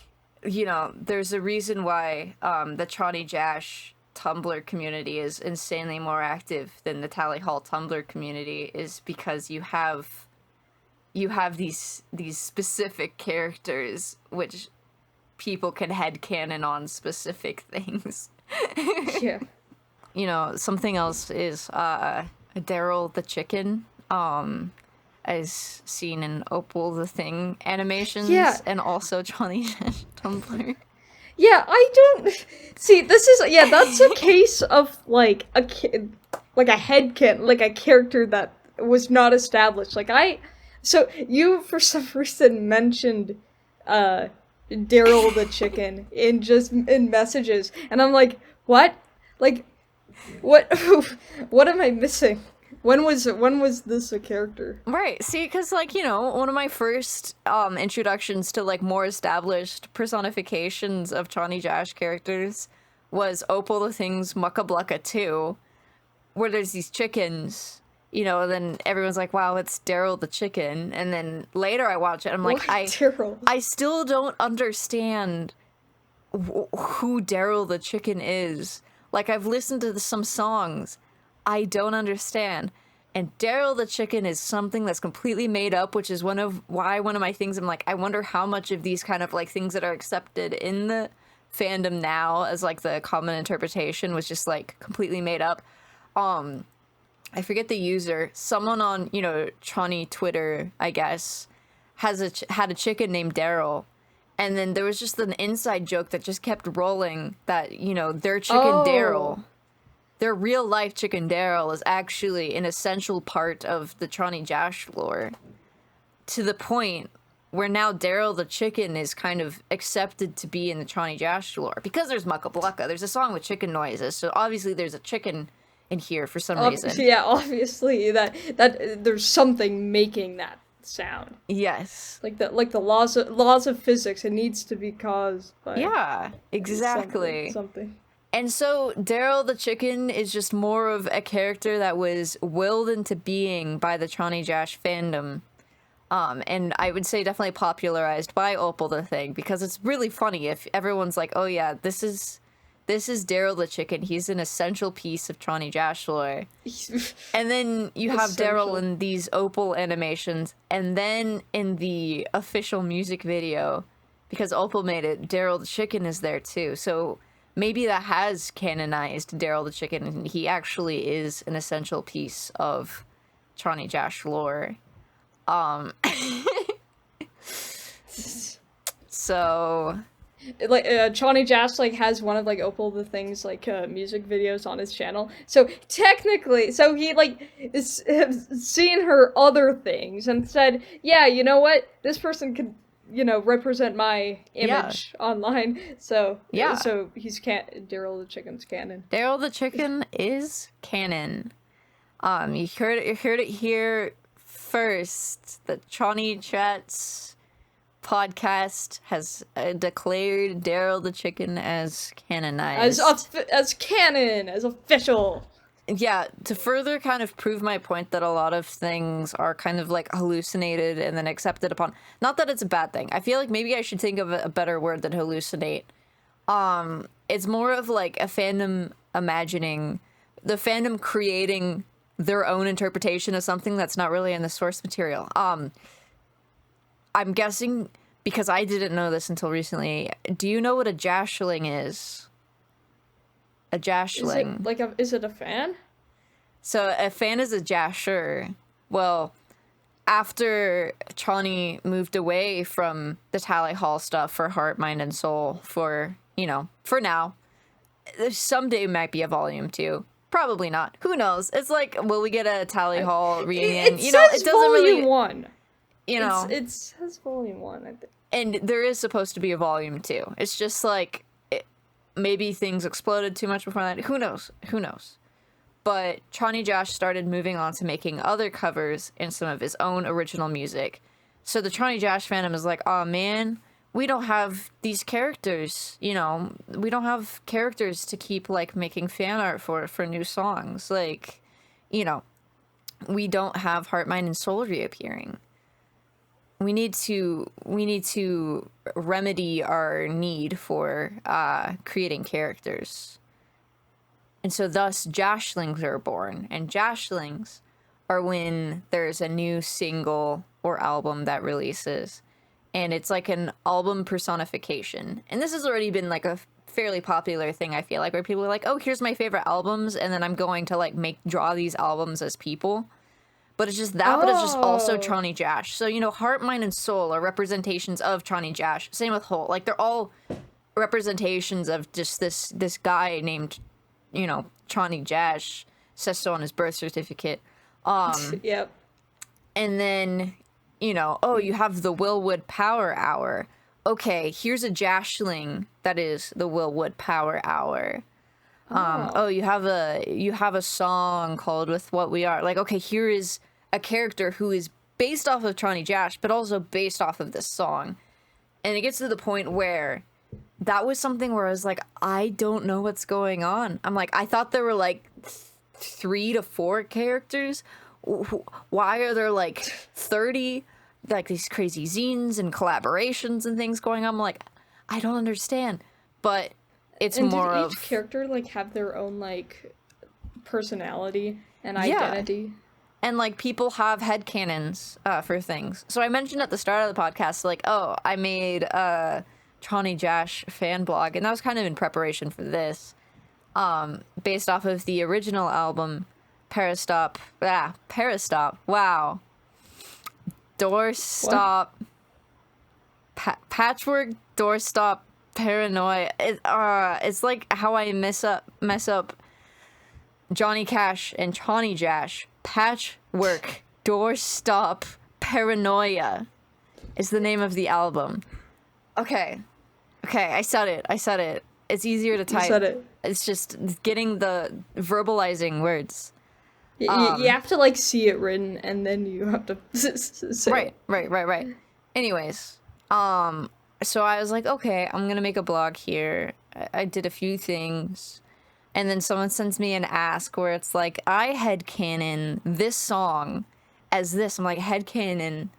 B: there's a reason why the Chonny Jash Tumblr community is insanely more active than the Tally Hall Tumblr community, is because you have these specific characters which people can headcanon on specific things.
A: Yeah.
B: Something else is Darrell the chicken, as seen in Opal the Thing animations, and also Chonny Jash Tumblr.
A: Yeah, I don't see. This is that's a case of like a headcanon, like a character that was not established. So you for some reason mentioned Darrell the chicken in messages, and I'm like, what? Like, what? What am I missing? When was this a character?
B: Right. See, because one of my first introductions to like more established personifications of Chonny Jash characters was Opal the Thing's Mucka Blucka 2, where there's these chickens, and then everyone's like, wow, it's Darrell the chicken. And then later I watch it, I'm like, I still don't understand who Darrell the chicken is. Like, I've listened to some songs, I don't understand. And Darrell the chicken is something that's completely made up, which is one of my things, I'm like, I wonder how much of these kind of like things that are accepted in the fandom now as like the common interpretation was just like completely made up. I forget the user, someone on, Chonny Twitter, I guess, had a chicken named Darrell. And then there was just an inside joke that just kept rolling that, you know, their chicken Darrell, their real life chicken Darrell is actually an essential part of the Chonny Jash lore. To the point where now Darrell the chicken is kind of accepted to be in the Chonny Jash lore. Because there's Mucka Blucka, there's a song with chicken noises, so obviously there's a chicken in here for some reason.
A: Yeah, obviously that there's something making that sound.
B: Yes.
A: Like the laws of physics, it needs to be caused by
B: Yeah, exactly.
A: Something.
B: And so Darrell the chicken is just more of a character that was willed into being by the Chonny Jash fandom. And I would say definitely popularized by Opal the Thing, because it's really funny if everyone's like, oh yeah, this is Darrell the chicken. He's an essential piece of Chonny Jash lore. And then you have Darrell in these Opal animations, and then in the official music video, because Opal made it, Darrell the chicken is there too. So maybe that has canonized Darrell the chicken, and he actually is an essential piece of Chonny Jash lore. So
A: like Chonny Jash like has one of like Opal the Thing's like music videos on his channel. So technically, so he like is seen her other things and said, yeah, you know what, this person could, you know, represent my image online. So
B: yeah,
A: so he's Darrell the chicken's canon.
B: Darrell the chicken is canon. You heard it here first. The Chonny Chats podcast has declared Darrell the chicken as canonized.
A: As canon, as official.
B: Yeah, to further kind of prove my point that a lot of things are kind of like hallucinated and then accepted upon. Not that it's a bad thing. I feel like maybe I should think of a better word than hallucinate. It's more of like a fandom imagining, the fandom creating their own interpretation of something that's not really in the source material. I'm guessing, because I didn't know this until recently, do you know what a Jashling is? A Jashling.
A: Is it a fan?
B: So a fan is a Jasher. Well, after Chonny moved away from the Tally Hall stuff for Heart, Mind, and Soul for, you know, for now, someday might be a volume 2. Probably not. Who knows? It's like, will we get a Tally Hall reunion?
A: It says volume 1.
B: You know,
A: it says volume 1, I think.
B: And there is supposed to be a volume 2. It's just like, maybe things exploded too much before that. Who knows? Who knows? But Chonny Jash started moving on to making other covers and some of his own original music. So the Chonny Jash fandom is like, oh man, we don't have these characters, you know, we don't have characters to keep like making fan art for new songs. Like, you know, we don't have Heart, Mind, and Soul reappearing. We need to remedy our need for creating characters. And so thus Jashlings are born. And Jashlings are when there's a new single or album that releases. And it's like an album personification. And this has already been like a fairly popular thing, I feel like, where people are like, oh, here's my favorite albums, and then I'm going to like draw these albums as people. But it's just that, but it's just also Chonny Jash. So, you know, Heart, Mind, and Soul are representations of Chonny Jash. Same with Holt. Like, they're all representations of just this guy named, you know, Chonny Jash. Says so on his birth certificate.
A: Yep.
B: And then, you know, oh, you have the Willwood Power Hour. Okay, here's a Jashling that is the Willwood Power Hour. Oh, you have a song called With What We Are. Like, okay, here is a character who is based off of Chonny Jash, but also based off of this song. And it gets to the point where that was something where I was like, I don't know what's going on. I'm like, I thought there were like 3 to 4 characters. Why are there like 30, like these crazy zines and collaborations and things going on? I'm like, I don't understand. But it's
A: and
B: more
A: did
B: of
A: each character like have their own like personality and identity.
B: Yeah. And like people have headcanons for things. So I mentioned at the start of the podcast, like, oh, I made a Chonny Jash fan blog, and that was kind of in preparation for this. Based off of the original album, Peristop. Wow. Doorstop. Patchwork, doorstop, paranoia. It's like how I mess up Johnny Cash and Chonny Jash. Patchwork, doorstop, paranoia is the name of the album. Okay, I said it. It's easier to type.
A: You said it.
B: It's just getting the verbalizing words.
A: You have to like see it written, and then you have to say
B: Right. Anyways, so I was like, okay, I'm gonna make a blog here. I did a few things, and then someone sends me an ask where it's like, I headcanon this song as this. I'm like, headcanoning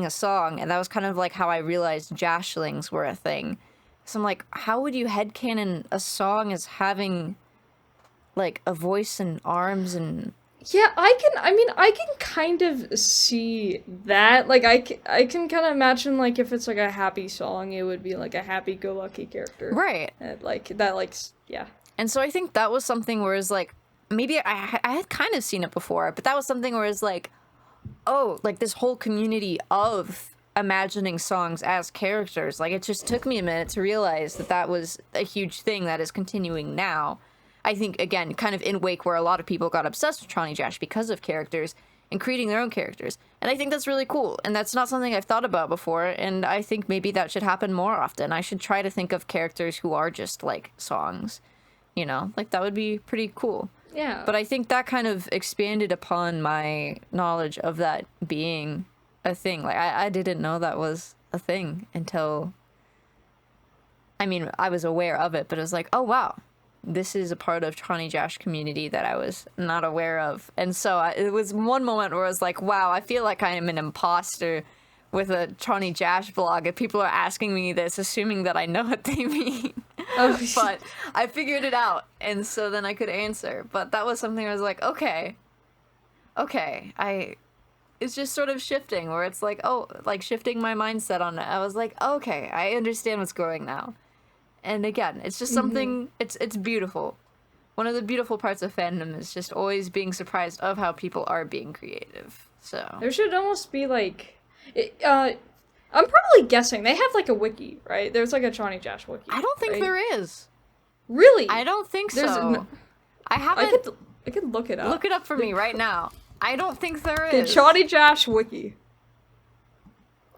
B: a song, and that was kind of like how I realized Jashlings were a thing. So I'm like, how would you headcanon a song as having like a voice and arms and...
A: Yeah, I can kind of see that. Like, I can kind of imagine, like, if it's, like, a happy song, it would be, like, a happy-go-lucky character.
B: Right.
A: Yeah.
B: And so I think that was something where it's, like, maybe I had kind of seen it before, but that was something where it's, like, oh, like, this whole community of imagining songs as characters. Like, it just took me a minute to realize that that was a huge thing that is continuing now. I think, again, kind of in wake where a lot of people got obsessed with Chonny Jash because of characters and creating their own characters. And I think that's really cool. And that's not something I've thought about before. And I think maybe that should happen more often. I should try to think of characters who are just like songs, you know, like that would be pretty cool.
A: Yeah.
B: But I think that kind of expanded upon my knowledge of that being a thing. Like, I didn't know that was a thing until, I mean, I was aware of it, but it was like, oh, wow. This is a part of Chonny Jash community that I was not aware of. And so it was one moment where I was like, wow, I feel like I am an imposter with a Chonny Jash blog if people are asking me this, assuming that I know what they mean.
A: Oh.
B: But I figured it out, and so then I could answer. But that was something I was like, okay, it's just sort of shifting, where it's like, oh, like shifting my mindset on it. I was like, okay, I understand what's going now. And again, it's just something, it's beautiful. One of the beautiful parts of fandom is just always being surprised of how people are being creative. So
A: there should almost be like, I'm probably guessing they have like a wiki, right? There's like a Chonny Jash wiki.
B: I don't think
A: right?
B: there is.
A: Really?
B: I don't think
A: There's
B: so. I haven't.
A: I could look it up.
B: Look it up for me right now. I don't think there
A: The
B: is.
A: Chonny Jash wiki.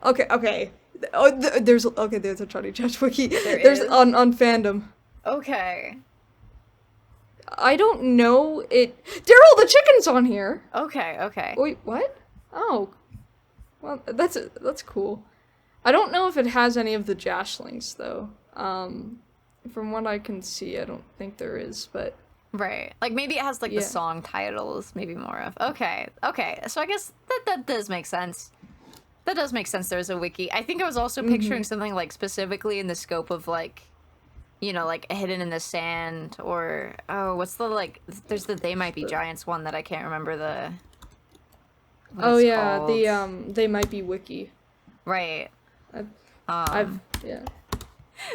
A: Okay. Oh, there's a Chonny Chats wiki. There's
B: is?
A: on fandom.
B: Okay.
A: I don't know it. Darrell, the chicken's on here.
B: Okay.
A: Wait, what? Oh, well, that's cool. I don't know if it has any of the Jashlings though. From what I can see, I don't think there is, but
B: Right. Like maybe it has like the song titles, maybe more of. Okay. So I guess that does make sense. That does make sense. There's a wiki. I think I was also picturing something like specifically in the scope of like, you know, like Hidden in the Sand or what's the like? There's the They Might Be Giants one that I can't remember the.
A: Oh yeah, called. The They Might Be wiki.
B: Right.
A: I've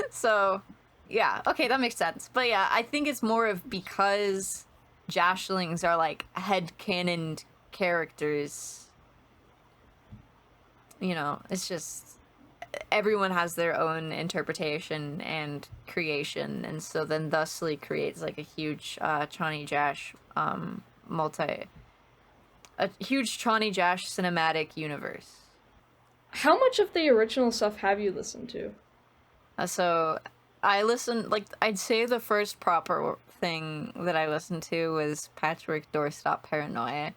B: So, yeah. Okay, that makes sense. But yeah, I think it's more of because Jashlings are like headcanoned characters. You know, it's just everyone has their own interpretation and creation, and so then thusly creates like a huge Chonny Jash a huge Chonny Jash cinematic universe.
A: How much of the original stuff have you listened to?
B: So I listened, like, I'd say the first proper thing that I listened to was Patchwork Doorstop Paranoia.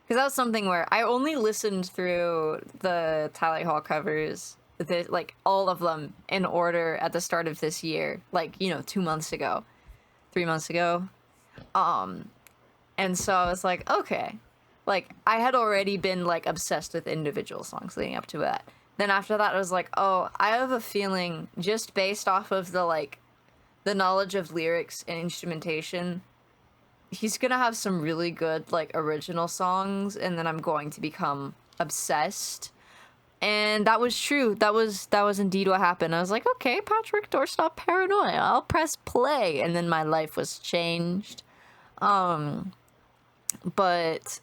B: Because that was something where I only listened through the Tally Hall covers, like, all of them in order at the start of this year. Like, you know, 3 months ago. And so I was like, okay. Like, I had already been, like, obsessed with individual songs leading up to that. Then after that, I was like, oh, I have a feeling, just based off of the, like, the knowledge of lyrics and instrumentation, he's gonna have some really good, like, original songs, and then I'm going to become obsessed. And that was true. That was indeed what happened. I was like, okay, Patchwork Doorstop Paranoia, I'll press play. And then my life was changed. but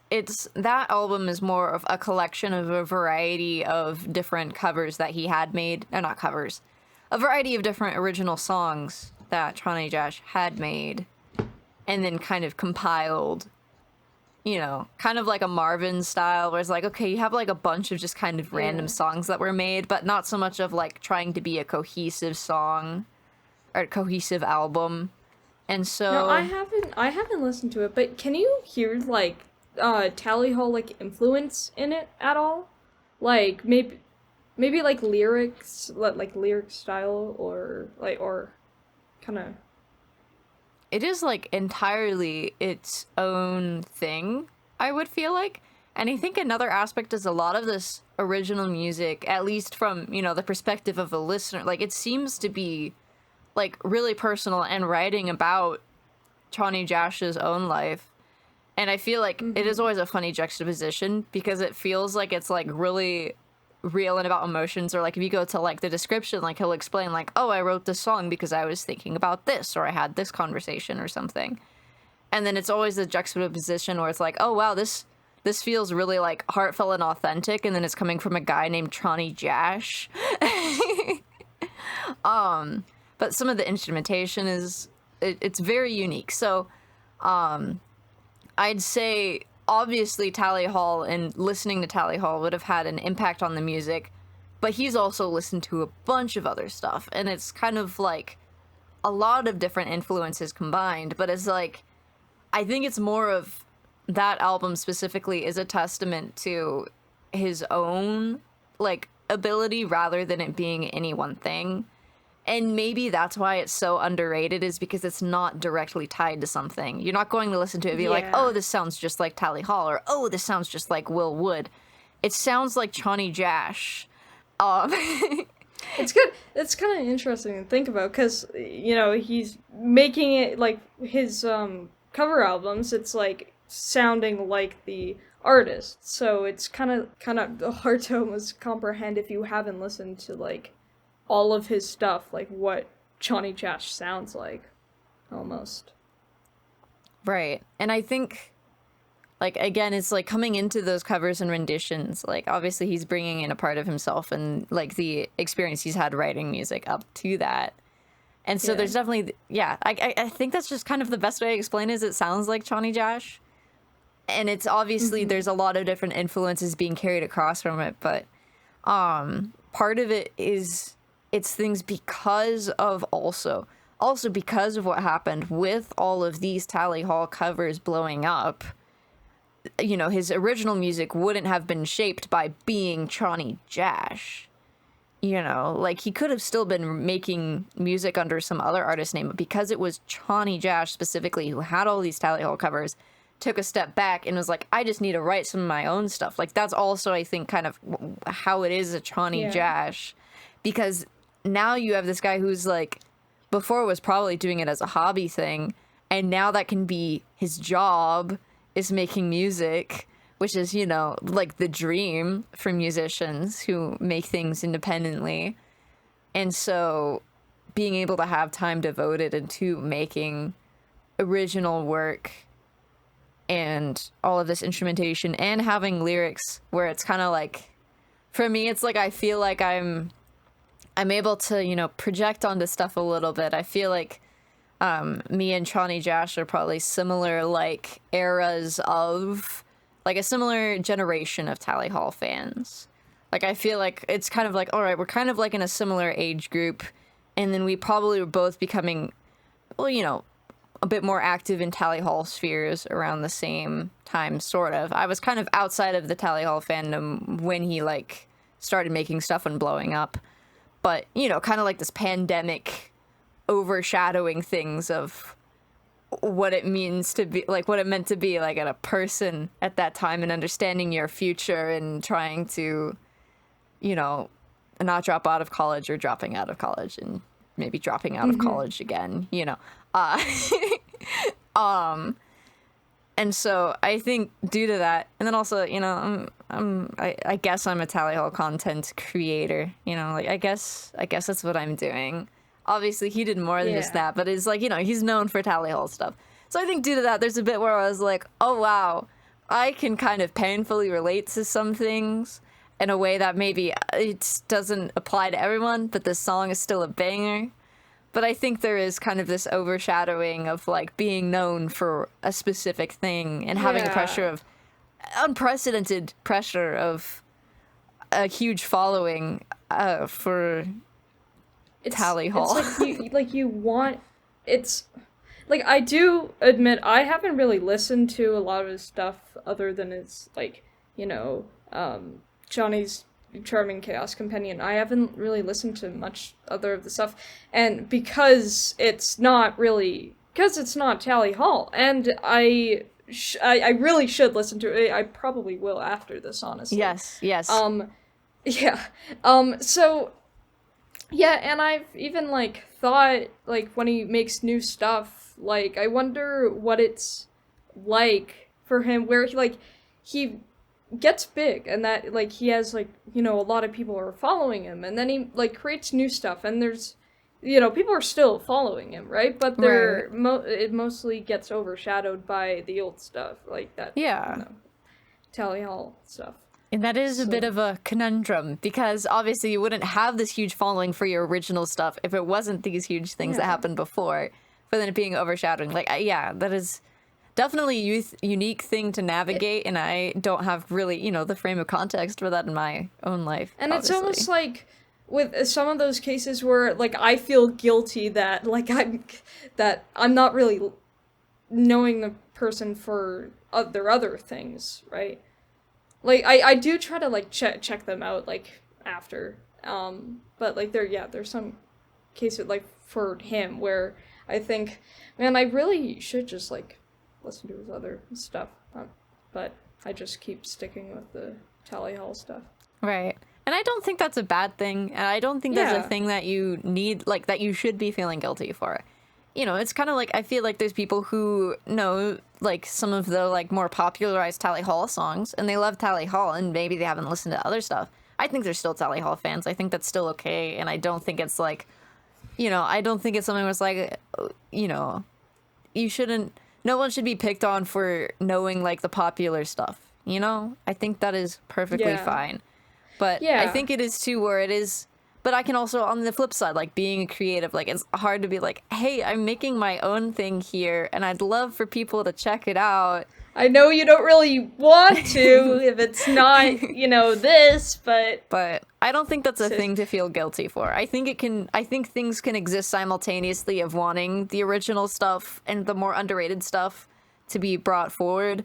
B: that album is more of a collection of a variety of different covers that he had made, or not covers, a variety of different original songs that Chonny Jash had made, and then kind of compiled, you know, kind of like a Marvin style, where it's like, okay, you have like a bunch of just kind of random songs that were made, but not so much of like trying to be a cohesive song or a cohesive album. And so
A: No, I haven't listened to it, but can you hear like Tally Hall like influence in it at all? Like maybe like lyrics, like lyric style, or kind of.
B: it is like entirely its own thing, I would feel like. And I think another aspect is a lot of this original music, at least from, you know, the perspective of a listener, like it seems to be like really personal and writing about Chonny Jash's own life. And I feel like it is always a funny juxtaposition because it feels like it's like really real and about emotions, or like if you go to like the description, like he'll explain like, oh, I wrote this song because I was thinking about this, or I had this conversation or something. And then it's always a juxtaposition where it's like, oh wow, this feels really like heartfelt and authentic, and then it's coming from a guy named Chonny Jash. But some of the instrumentation is it's very unique. So I'd say obviously Tally Hall and listening to Tally Hall would have had an impact on the music, but he's also listened to a bunch of other stuff, and it's kind of like a lot of different influences combined. But it's like, I think it's more of that album specifically is a testament to his own like ability rather than it being any one thing. And maybe that's why it's so underrated, is because it's not directly tied to something. You're not going to listen to it and be like, oh, this sounds just like Tally Hall, or oh, this sounds just like Will Wood. It sounds like Chonny Jash.
A: It's good. It's kind of interesting to think about because, you know, he's making it like his cover albums. It's like sounding like the artist, so it's kind of hard to almost comprehend if you haven't listened to like all of his stuff, like what Chonny Jash sounds like, almost.
B: Right. And I think, like, again, it's like coming into those covers and renditions, like obviously he's bringing in a part of himself and like the experience he's had writing music up to that. And so there's definitely, I think that's just kind of the best way to explain it, is it sounds like Chonny Jash. And it's obviously there's a lot of different influences being carried across from it, but part of it is it's things because of also because of what happened with all of these Tally Hall covers blowing up. You know, his original music wouldn't have been shaped by being Chonny Jash. You know, like he could have still been making music under some other artist name, but because it was Chonny Jash specifically who had all these Tally Hall covers, took a step back and was like, I just need to write some of my own stuff. Like that's also, I think, kind of how it is a Chonny Jash, because now you have this guy who's like, before was probably doing it as a hobby thing, and now that can be his job, is making music, which is, you know, like the dream for musicians who make things independently. And so being able to have time devoted into making original work and all of this instrumentation and having lyrics where it's kind of like, for me, it's like I feel like I'm able to, you know, project onto stuff a little bit. I feel like me and Chonny Jash are probably similar, like, eras of, like, a similar generation of Tally Hall fans. Like, I feel like it's kind of like, all right, we're kind of, like, in a similar age group, and then we probably were both becoming, well, you know, a bit more active in Tally Hall spheres around the same time, sort of. I was kind of outside of the Tally Hall fandom when he, like, started making stuff and blowing up. But, you know, kind of like this pandemic overshadowing things of what it means to be, like, what it meant to be, like, a person at that time, and understanding your future and trying to, you know, not drop out of college, or dropping out of college and maybe dropping out of college again, you know. And so I think due to that, and then also, you know, I guess I'm a Tally Hall content creator, you know, like, I guess that's what I'm doing. Obviously he did more than just that, but it's like, you know, he's known for Tally Hall stuff. So I think due to that, there's a bit where I was like, oh wow, I can kind of painfully relate to some things in a way that maybe it doesn't apply to everyone, but this song is still a banger. But I think there is kind of this overshadowing of like being known for a specific thing and having the pressure of unprecedented pressure of a huge following for Tally Hall.
A: It's like you want it's like I do admit I haven't really listened to a lot of his stuff other than his like, Johnny's Charming Chaos Companion. I haven't really listened to much other of the stuff, and because it's not Tally Hall, and I really should listen to it. I probably will after this, honestly.
B: Yes.
A: Yeah. So yeah, and I've even like thought like when he makes new stuff, like I wonder what it's like for him where he gets big and that like he has like, a lot of people are following him, and then he like creates new stuff and there's people are still following him, right? But it mostly gets overshadowed by the old stuff like that.
B: Yeah.
A: Tally Hall stuff.
B: And that is a bit of a conundrum, because obviously you wouldn't have this huge following for your original stuff if it wasn't these huge things that happened before, but then it being overshadowed. Like, that is definitely a unique thing to navigate, and I don't have really, the frame of context for that in my own life.
A: And
B: obviously.
A: It's almost like with some of those cases where, like, I feel guilty that, like, I'm not really knowing the person for their other things, right? Like, I do try to, like, check them out, like, after. But, like, there's some cases, like, for him where I think, man, I really should just, like, listen to his other stuff. But I just keep sticking with the Tally Hall stuff.
B: Right. And I don't think that's a bad thing. And I don't think that's a thing that you need, like, that you should be feeling guilty for. It's kind of like, I feel like there's people who know, like, some of the, like, more popularized Tally Hall songs, and they love Tally Hall, and maybe they haven't listened to other stuff. I think they're still Tally Hall fans. I think that's still okay, and I don't think it's, like, I don't think it's something where it's like, you shouldn't, no one should be picked on for knowing, like, the popular stuff, I think that is perfectly fine. But I think it is, too, where it is... But I can also, on the flip side, like, being a creative, like, it's hard to be like, hey, I'm making my own thing here, and I'd love for people to check it out.
A: I know you don't really want to if it's not, this, but...
B: But I don't think that's a thing to feel guilty for. I think things can exist simultaneously of wanting the original stuff and the more underrated stuff to be brought forward,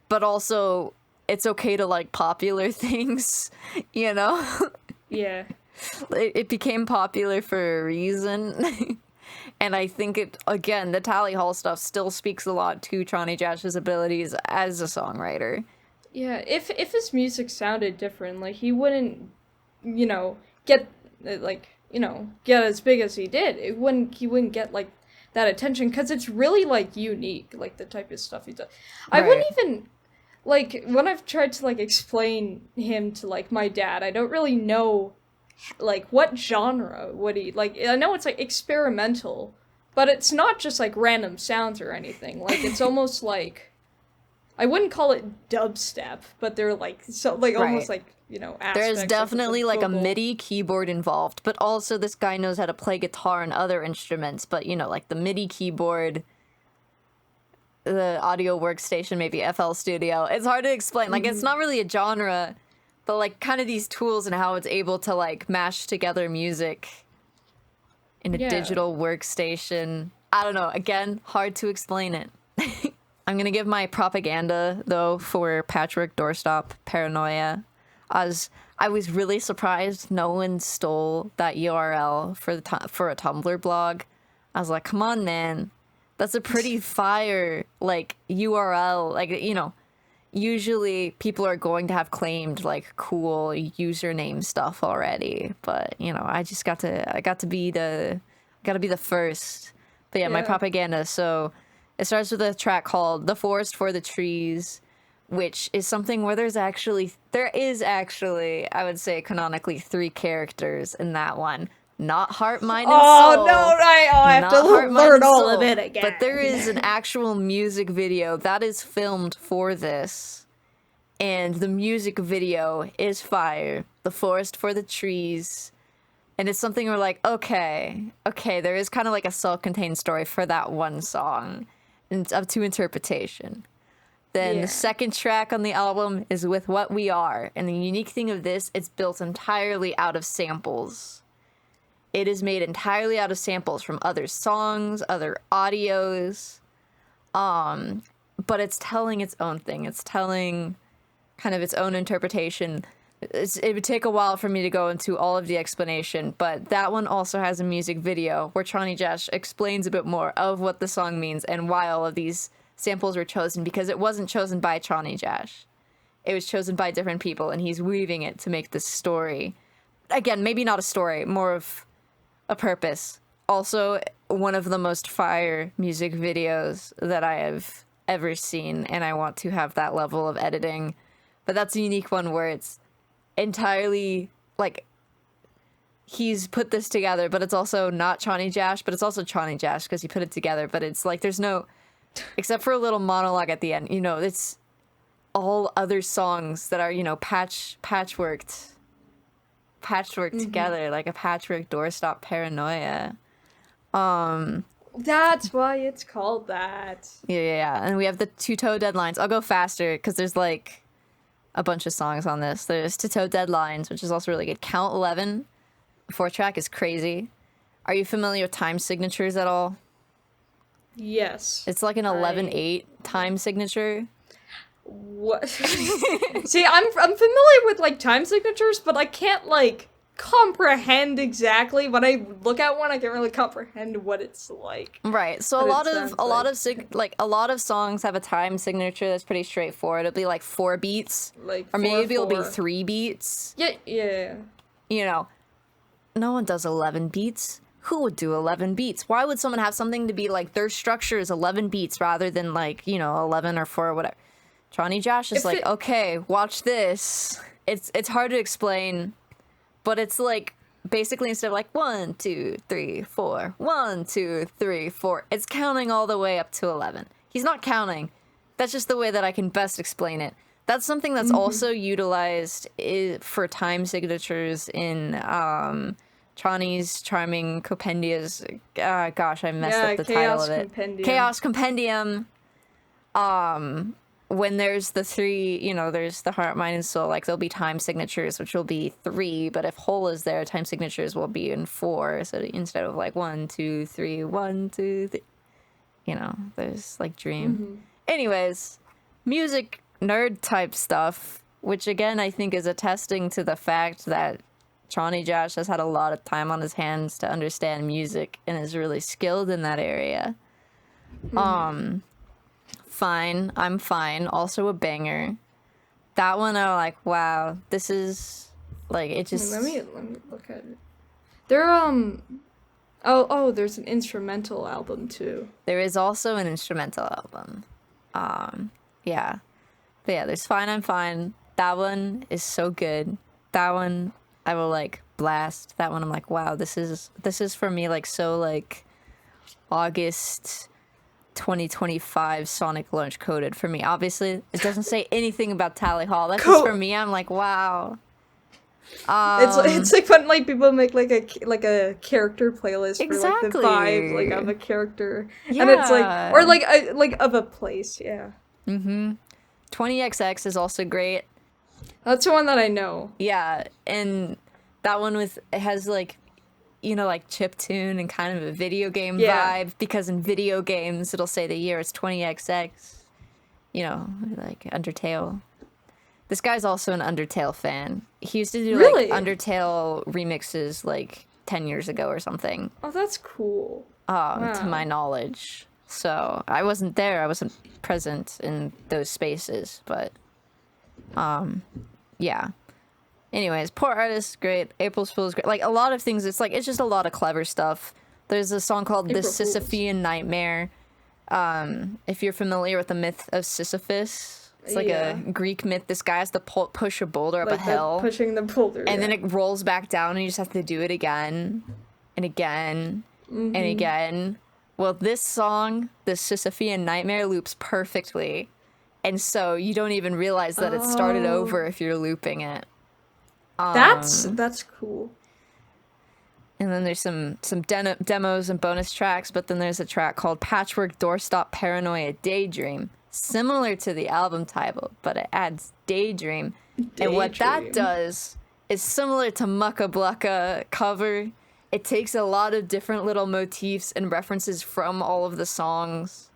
B: but also it's okay to like popular things,
A: Yeah.
B: It became popular for a reason. And I think again, the Tally Hall stuff still speaks a lot to Chonny Jash's abilities as a songwriter.
A: Yeah, if his music sounded different, like, he wouldn't, get, get as big as he did. He wouldn't get, like, that attention, because it's really, like, unique, like, the type of stuff he does. I wouldn't even, like, when I've tried to, like, explain him to, like, my dad, I don't really know, like, what genre would he, like, I know it's, like, experimental, but it's not just, like, random sounds or anything. Like, it's almost, like, I wouldn't call it dubstep, but they're, like, so, like, almost, like, aspects.
B: There's definitely, like, a
A: vocal.
B: MIDI keyboard involved, but also this guy knows how to play guitar and other instruments, but, like, the MIDI keyboard, the audio workstation, maybe FL Studio, it's hard to explain. Like, it's not really a genre, but, like, kind of these tools and how it's able to, like, mash together music in a digital workstation. I don't know. Again, hard to explain it. I'm gonna give my propaganda, though, for Patchwork Doorstop Paranoia. As I was really surprised no one stole that URL for a Tumblr blog. I was like, come on, man. That's a pretty fire, like, URL. Like, usually people are going to have claimed, like, cool username stuff already. But, I just got to be the first. But yeah, my propaganda. So it starts with a track called The Forest for the Trees, which is something where there is actually, I would say, canonically 3 characters in that one. not heart, mind, and
A: Oh
B: soul.
A: no! I have to learn all of it again.
B: But there is an actual music video that is filmed for this, and the music video is fire. The forest for the trees, and it's something we're like, okay, there is kind of like a self-contained story for that one song, and it's up to interpretation. Then the second track on the album is With What We Are, and the unique thing of this, it's built entirely out of samples. It is made entirely out of samples from other songs, other audios, but it's telling its own thing. It's telling kind of its own interpretation. It would take a while for me to go into all of the explanation, but that one also has a music video where Chonny Jash explains a bit more of what the song means and why all of these samples were chosen, because it wasn't chosen by Chonny Jash. It was chosen by different people, and he's weaving it to make this story. Again, maybe not a story, more of a purpose. Also, one of the most fire music videos that I have ever seen, and I want to have that level of editing. But that's a unique one where it's entirely, like, he's put this together, but it's also not Chonny Jash, but it's also Chonny Jash because he put it together, but it's like there's no... Except for a little monologue at the end, you know, it's all other songs that are, you know, patchworked together, like a patchwork doorstop paranoia.
A: That's why it's called that.
B: Yeah. And we have the Two-Toe Deadlines. I'll go faster because there's like a bunch of songs on this. There's Two-Toe Deadlines, which is also really good. Count 11, 4-track is crazy. Are you familiar with time signatures at all?
A: Yes.
B: It's like an 11/8 time signature.
A: What? See, I'm familiar with like time signatures, but I can't like comprehend exactly. When I look at one, I can't really comprehend what it's like.
B: Right. So a lot of songs have a time signature that's pretty straightforward. It'll be like 4 beats,
A: Like
B: or maybe it'll be
A: 4/4.
B: 3 beats.
A: Yeah.
B: You know, no one does 11 beats. Who would do 11 beats? Why would someone have something to be like, their structure is 11 beats rather than like, you know, 11 or 4 or whatever? Chonny Jash is okay, watch this. It's hard to explain, but it's like, basically instead of like 1, 2, 3, 4, 1, 2, 3, 4, it's counting all the way up to 11. He's not counting. That's just the way that I can best explain it. That's something that's also utilized for time signatures in, Chonny's charming compendias. Gosh, I messed up the title of it.
A: Compendium.
B: Chaos Compendium. When there's the 3, you know, there's the heart, mind, and soul. Like there'll be time signatures, which will be 3. But if whole is there, time signatures will be in 4. So instead of like 1, 2, 3, 1, 2, 3, you know, there's like dream. Anyways, music nerd type stuff, which again I think is attesting to the fact that Chonny Jash has had a lot of time on his hands to understand music and is really skilled in that area. Fine, I'm Fine, also a banger. That one I'm like, wow, this is like, it just...
A: Let me look at it. There there's an instrumental album too.
B: There is also an instrumental album. Yeah. But yeah, there's Fine, I'm Fine. That one is so good. That one I will like blast. That one I'm like, wow, this is for me like so like August 2025 Sonic launch coded for me. Obviously, it doesn't say anything about Tally Hall. That's just for me. I'm like, wow.
A: It's like when like people make like a character playlist for like the vibe like of a character, and it's like or like of a place. Yeah.
B: 20XX is also great.
A: That's the one that I know.
B: Yeah, and that one it has like, you know, like chiptune and kind of a video game vibe, because in video games it'll say the year is 20XX. You know, like Undertale. This guy's also an Undertale fan. He used to do like Undertale remixes like 10 years ago or something.
A: Oh, that's cool.
B: To my knowledge. So I wasn't there. I wasn't present in those spaces, but yeah. Anyways, Poor Artist, great. April's Fool's great. Like a lot of things, it's just a lot of clever stuff. There's a song called The Sisyphean Nightmare. If you're familiar with the myth of Sisyphus, it's like a Greek myth. This guy has to push a boulder up a hill.
A: Pushing the boulder.
B: And then it rolls back down and you just have to do it again. and again and again. Well, this song, the Sisyphean Nightmare, loops perfectly. And so you don't even realize that it started over if you're looping it.
A: That's cool.
B: And then there's some demos and bonus tracks, but then there's a track called Patchwork Doorstop Paranoia Daydream, similar to the album title, but it adds Daydream. And what that does is similar to Mucka Blucka cover. It takes a lot of different little motifs and references from all of the songs,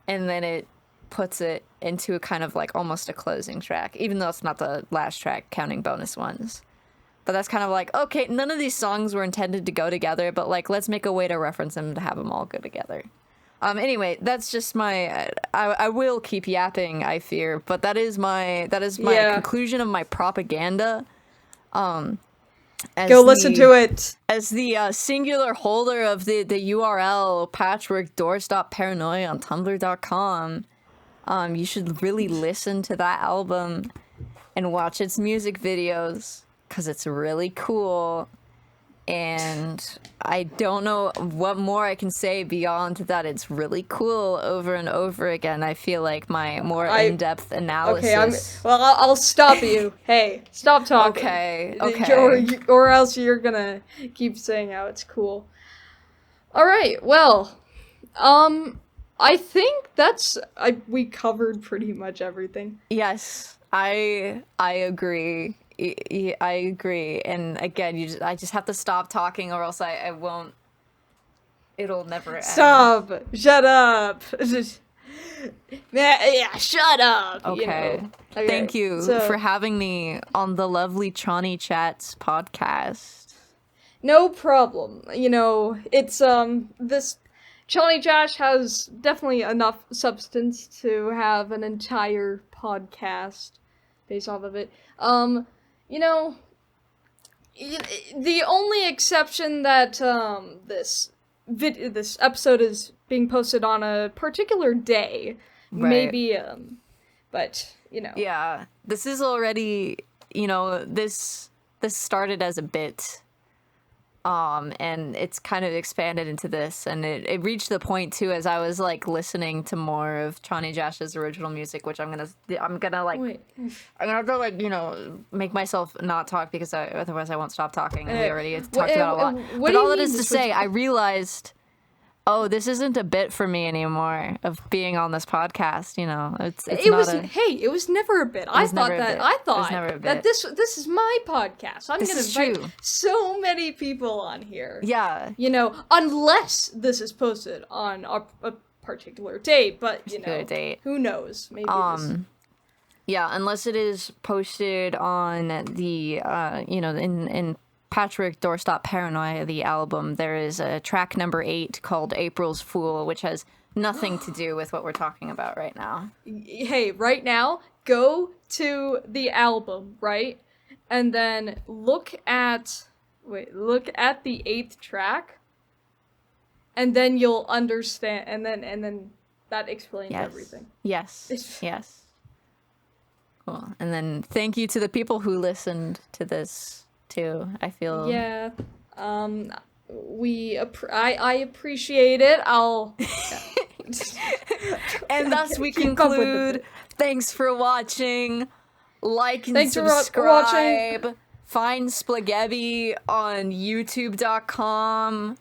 B: and then it puts it into a kind of like almost a closing track, even though it's not the last track counting bonus ones. But that's kind of like, okay, none of these songs were intended to go together, but like, let's make a way to reference them to have them all go together. Anyway, that's just my, I will keep yapping, I fear, but that is my conclusion of my propaganda.
A: Go listen to it.
B: As the singular holder of the URL Patchwork Doorstop Paranoia on Tumblr.com, you should really listen to that album and watch its music videos, because it's really cool. And I don't know what more I can say beyond that. It's really cool over and over again. I feel like my more in-depth analysis.
A: Okay, I'll stop you. Hey, stop talking.
B: Okay.
A: Or else you're gonna keep saying how it's cool. All right. Well, I think we covered pretty much everything.
B: Yes, I agree. I agree, and again, I just have to stop talking, or else I won't. It'll never end.
A: Stop! Shut up! Yeah, shut up!
B: Okay.
A: Okay.
B: Thank you for having me on the lovely Chonny Chats podcast.
A: No problem. It's this Chonny Jash has definitely enough substance to have an entire podcast based off of it. The only exception that this episode is being posted on a particular day, maybe, but
B: Yeah, this is already, this started as a bit. And it's kind of expanded into this, and it reached the point too, as I was like listening to more of Chonny Jash's original music, which I'm gonna have to like make myself not talk, because otherwise I won't stop talking, and we already talked about a lot. But all that is to say, I realized, oh, this isn't a bit for me anymore of being on this podcast.
A: It was never a bit. I thought that this is my podcast. I'm gonna invite so many people on here.
B: Yeah.
A: Unless this is posted on a particular date, but who knows? Maybe
B: yeah, unless it is posted on the in Patchwork Doorstop Paranoia, the album, there is a track number 8 called April's Fool, which has nothing to do with what we're talking about right now.
A: Hey, right now, go to the album, right? And then look at the 8th track, and then you'll understand, and then that explains everything.
B: Yes. Yes. Cool. And then thank you to the people who listened to this too. I feel
A: I appreciate it.
B: And thus we conclude. Thanks for watching. Like and
A: Thanks
B: subscribe. Find Splagebi on youtube.com.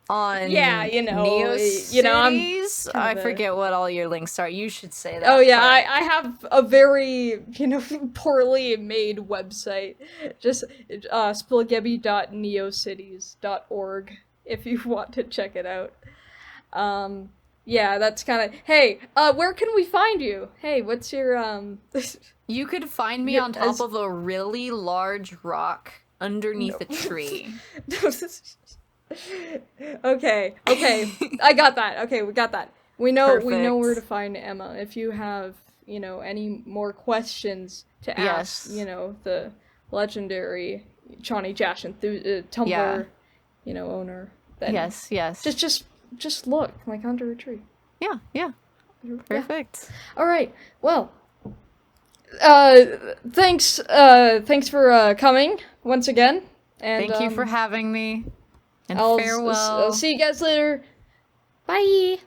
B: On Neocities. I forget what all your links are. You should say that.
A: Oh yeah, I have a very poorly made website. Just splagebi.neocities.org if you want to check it out. Yeah, that's kind of. Hey, where can we find you? Hey, what's your
B: You could find me on top of a really large rock underneath a tree.
A: Okay, I got that. Okay, we got that. We know where to find Emma. If you have, any more questions to ask, the legendary Chonny Jash Tumblr, owner. Then
B: yes.
A: Just look, like under a tree.
B: Yeah. Perfect.
A: Yeah. All right. Well, thanks for coming once again. And
B: thank you for having me. And
A: I'll
B: farewell.
A: see you guys later. Bye.